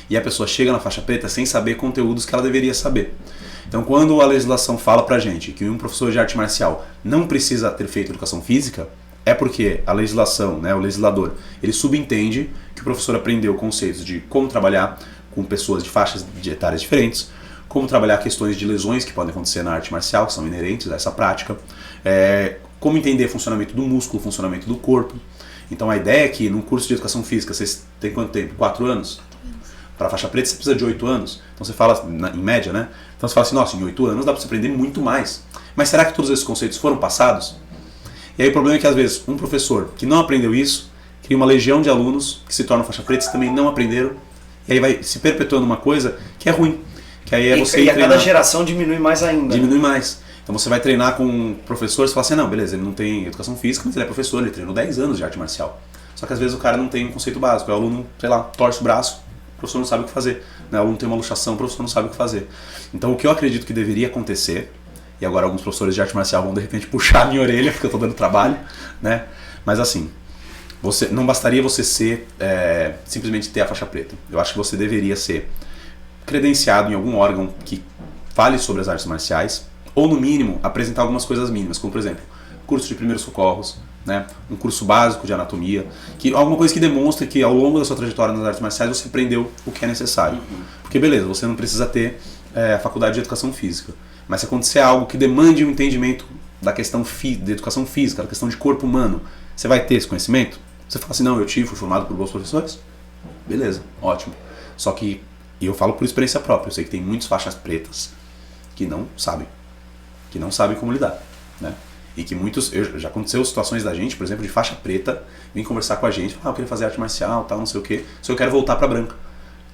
E a pessoa chega na faixa preta sem saber conteúdos que ela deveria saber. Então, quando a legislação fala pra gente que um professor de arte marcial não precisa ter feito educação física, é porque a legislação, né, o legislador, ele subentende que o professor aprendeu conceitos de como trabalhar com pessoas de faixas etárias diferentes, como trabalhar questões de lesões que podem acontecer na arte marcial, que são inerentes a essa prática, como entender o funcionamento do músculo, o funcionamento do corpo. Então, a ideia é que num curso de educação física, vocês têm quanto tempo? 4 anos? Para a faixa preta você precisa de 8 anos. Então você fala, em média, né? Então você fala assim, nossa, em 8 anos dá para você aprender muito mais. Mas será que todos esses conceitos foram passados? E aí o problema é que às vezes um professor que não aprendeu isso, cria uma legião de alunos que se tornam faixa preta que também não aprenderam. E aí vai se perpetuando uma coisa que é ruim. Que aí é você e a cada geração diminui mais ainda. Diminui mais. Então você vai treinar com um professor, você fala assim, não, beleza, ele não tem educação física, mas ele é professor, ele treinou 10 anos de arte marcial. Só que às vezes o cara não tem um conceito básico, o aluno, sei lá, torce o braço, o professor não sabe o que fazer, né? O aluno tem uma luxação, o professor não sabe o que fazer. Então o que eu acredito que deveria acontecer, e agora alguns professores de arte marcial vão de repente puxar a minha orelha, porque eu estou dando trabalho, né? Mas assim, não bastaria você ser, simplesmente ter a faixa preta. Eu acho que você deveria ser credenciado em algum órgão que fale sobre as artes marciais, ou no mínimo apresentar algumas coisas mínimas, como por exemplo, curso de primeiros socorros, né? Um curso básico de anatomia, alguma coisa que demonstre que ao longo da sua trajetória nas artes marciais você aprendeu o que é necessário. Porque beleza, você não precisa ter a faculdade de educação física, mas se acontecer algo que demande um entendimento da questão de educação física, da questão de corpo humano, você vai ter esse conhecimento? Você fala assim, não, fui formado por bons professores? Beleza, ótimo. Só que, e eu falo por experiência própria, eu sei que tem muitas faixas pretas que não sabem como lidar, né? E que já aconteceu situações da gente, por exemplo, de faixa preta, vem conversar com a gente, eu queria fazer arte marcial, tal, não sei o quê, só eu quero voltar pra branca.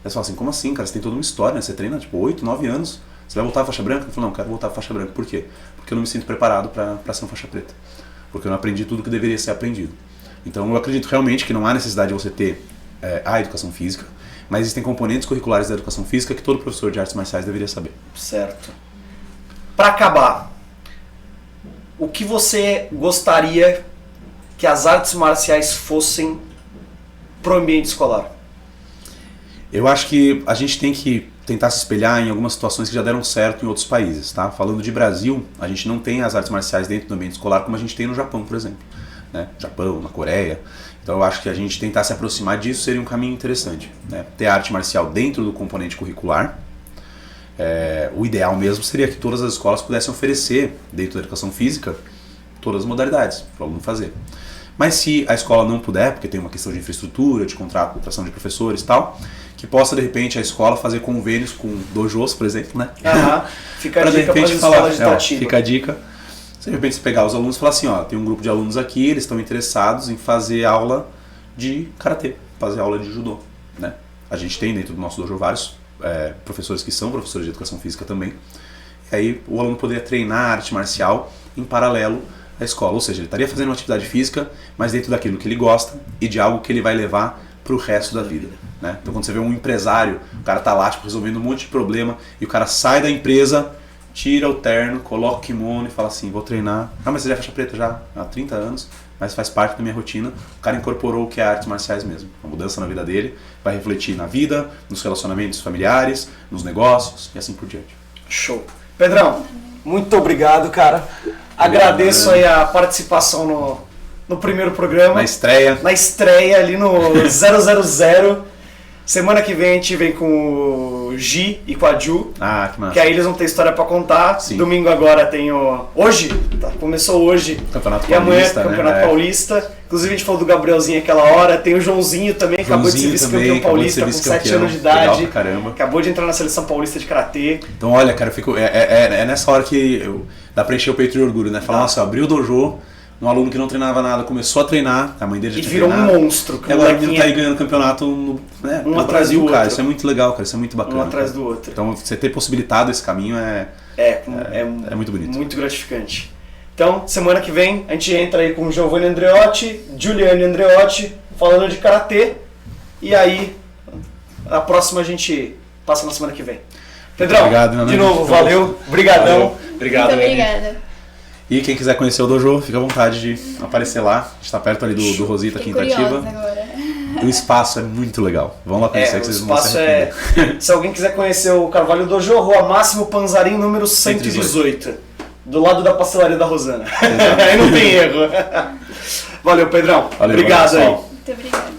Aí você fala assim, como assim, cara? Você tem toda uma história, né? Você treina, 8, 9 anos, você vai voltar à faixa branca? Eu falo, não, quero voltar à faixa branca. Por quê? Porque eu não me sinto preparado pra ser uma faixa preta. Porque eu não aprendi tudo que deveria ser aprendido. Então eu acredito realmente que não há necessidade de você ter a educação física, mas existem componentes curriculares da educação física que todo professor de artes marciais deveria saber. Certo. Pra acabar, o que você gostaria que as artes marciais fossem pro ambiente escolar? Eu acho que a gente tem que tentar se espelhar em algumas situações que já deram certo em outros países, tá? Falando de Brasil, a gente não tem as artes marciais dentro do ambiente escolar como a gente tem no Japão, por exemplo, né? Japão, na Coreia. Então eu acho que a gente tentar se aproximar disso seria um caminho interessante, né? Ter arte marcial dentro do componente curricular. O ideal mesmo seria que todas as escolas pudessem oferecer, dentro da educação física, todas as modalidades para o aluno fazer. Mas se a escola não puder, porque tem uma questão de infraestrutura, de contratação de professores e tal, que possa de repente a escola fazer convênios com dojos, por exemplo, né? Fica a dica para as escolas de Itatiba. Fica a dica. Se de repente você pegar os alunos e falar assim, tem um grupo de alunos aqui, eles estão interessados em fazer aula de karatê, fazer aula de judô, né? A gente tem dentro do nosso dojo vários professores que são professores de educação física também. E aí o aluno poderia treinar arte marcial em paralelo à escola. Ou seja, ele estaria fazendo uma atividade física, mas dentro daquilo que ele gosta e de algo que ele vai levar para o resto da vida, né? Então quando você vê um empresário, o cara tá lá resolvendo um monte de problema e o cara sai da empresa tira o terno, coloca o kimono e fala assim, vou treinar. Ah, mas você já é faixa preta já há 30 anos, mas faz parte da minha rotina. O cara incorporou o que é artes marciais mesmo. Uma mudança na vida dele, vai refletir na vida, nos relacionamentos familiares, nos negócios e assim por diante. Show. Pedrão, muito obrigado, cara. Agradeço aí a participação no primeiro programa. Na estreia. Na estreia ali no 000. Semana que vem a gente vem com o Gi e com a Ju. Ah, que massa. Que aí eles vão ter história pra contar. Sim. Domingo agora tem o... Hoje? Tá, começou hoje. Campeonato e amanhã Paulista, Campeonato né? Paulista. Inclusive a gente falou do Gabrielzinho aquela hora. Tem o Joãozinho também, que acabou de ser vice-campeão paulista com 7 anos de idade. Legal pra caramba. Acabou de entrar na seleção paulista de karatê. Então, olha, cara, eu fico, é nessa hora que dá pra encher o peito de orgulho, né? Falar, nossa, abriu o dojo, um aluno que não treinava nada começou a treinar, a mãe dele já E tinha virou treinado, um monstro. E agora ele tá aí ganhando campeonato no atrás do Brasil, cara. outro. Isso é muito legal, cara. Isso é muito bacana. Um atrás cara. do outro. Então, você ter possibilitado esse caminho é muito bonito. Muito gratificante. Então, semana que vem, a gente entra aí com o Giovanni Andreotti, Giuliane Andreotti, falando de karatê. E aí, a próxima a gente passa na semana que vem. Pedrão, obrigado, meu de amigo. novo, valeu. Obrigadão. Valeu. Obrigado, Muito Lene. obrigada. E quem quiser conhecer o dojo, fica à vontade de aparecer lá. A gente tá perto ali do Rosita, aqui em Fiquei Itatiba. curiosa agora. O espaço é muito legal. Vão lá conhecer O que vocês vão se espaço arrepender. se alguém quiser conhecer o Carvalho Dojo, Rua Máximo Panzarim, número 118. Do lado da pastelaria da Rosana. Aí não tem erro. Valeu, Pedrão. Valeu, obrigado pessoal. aí. Muito obrigada.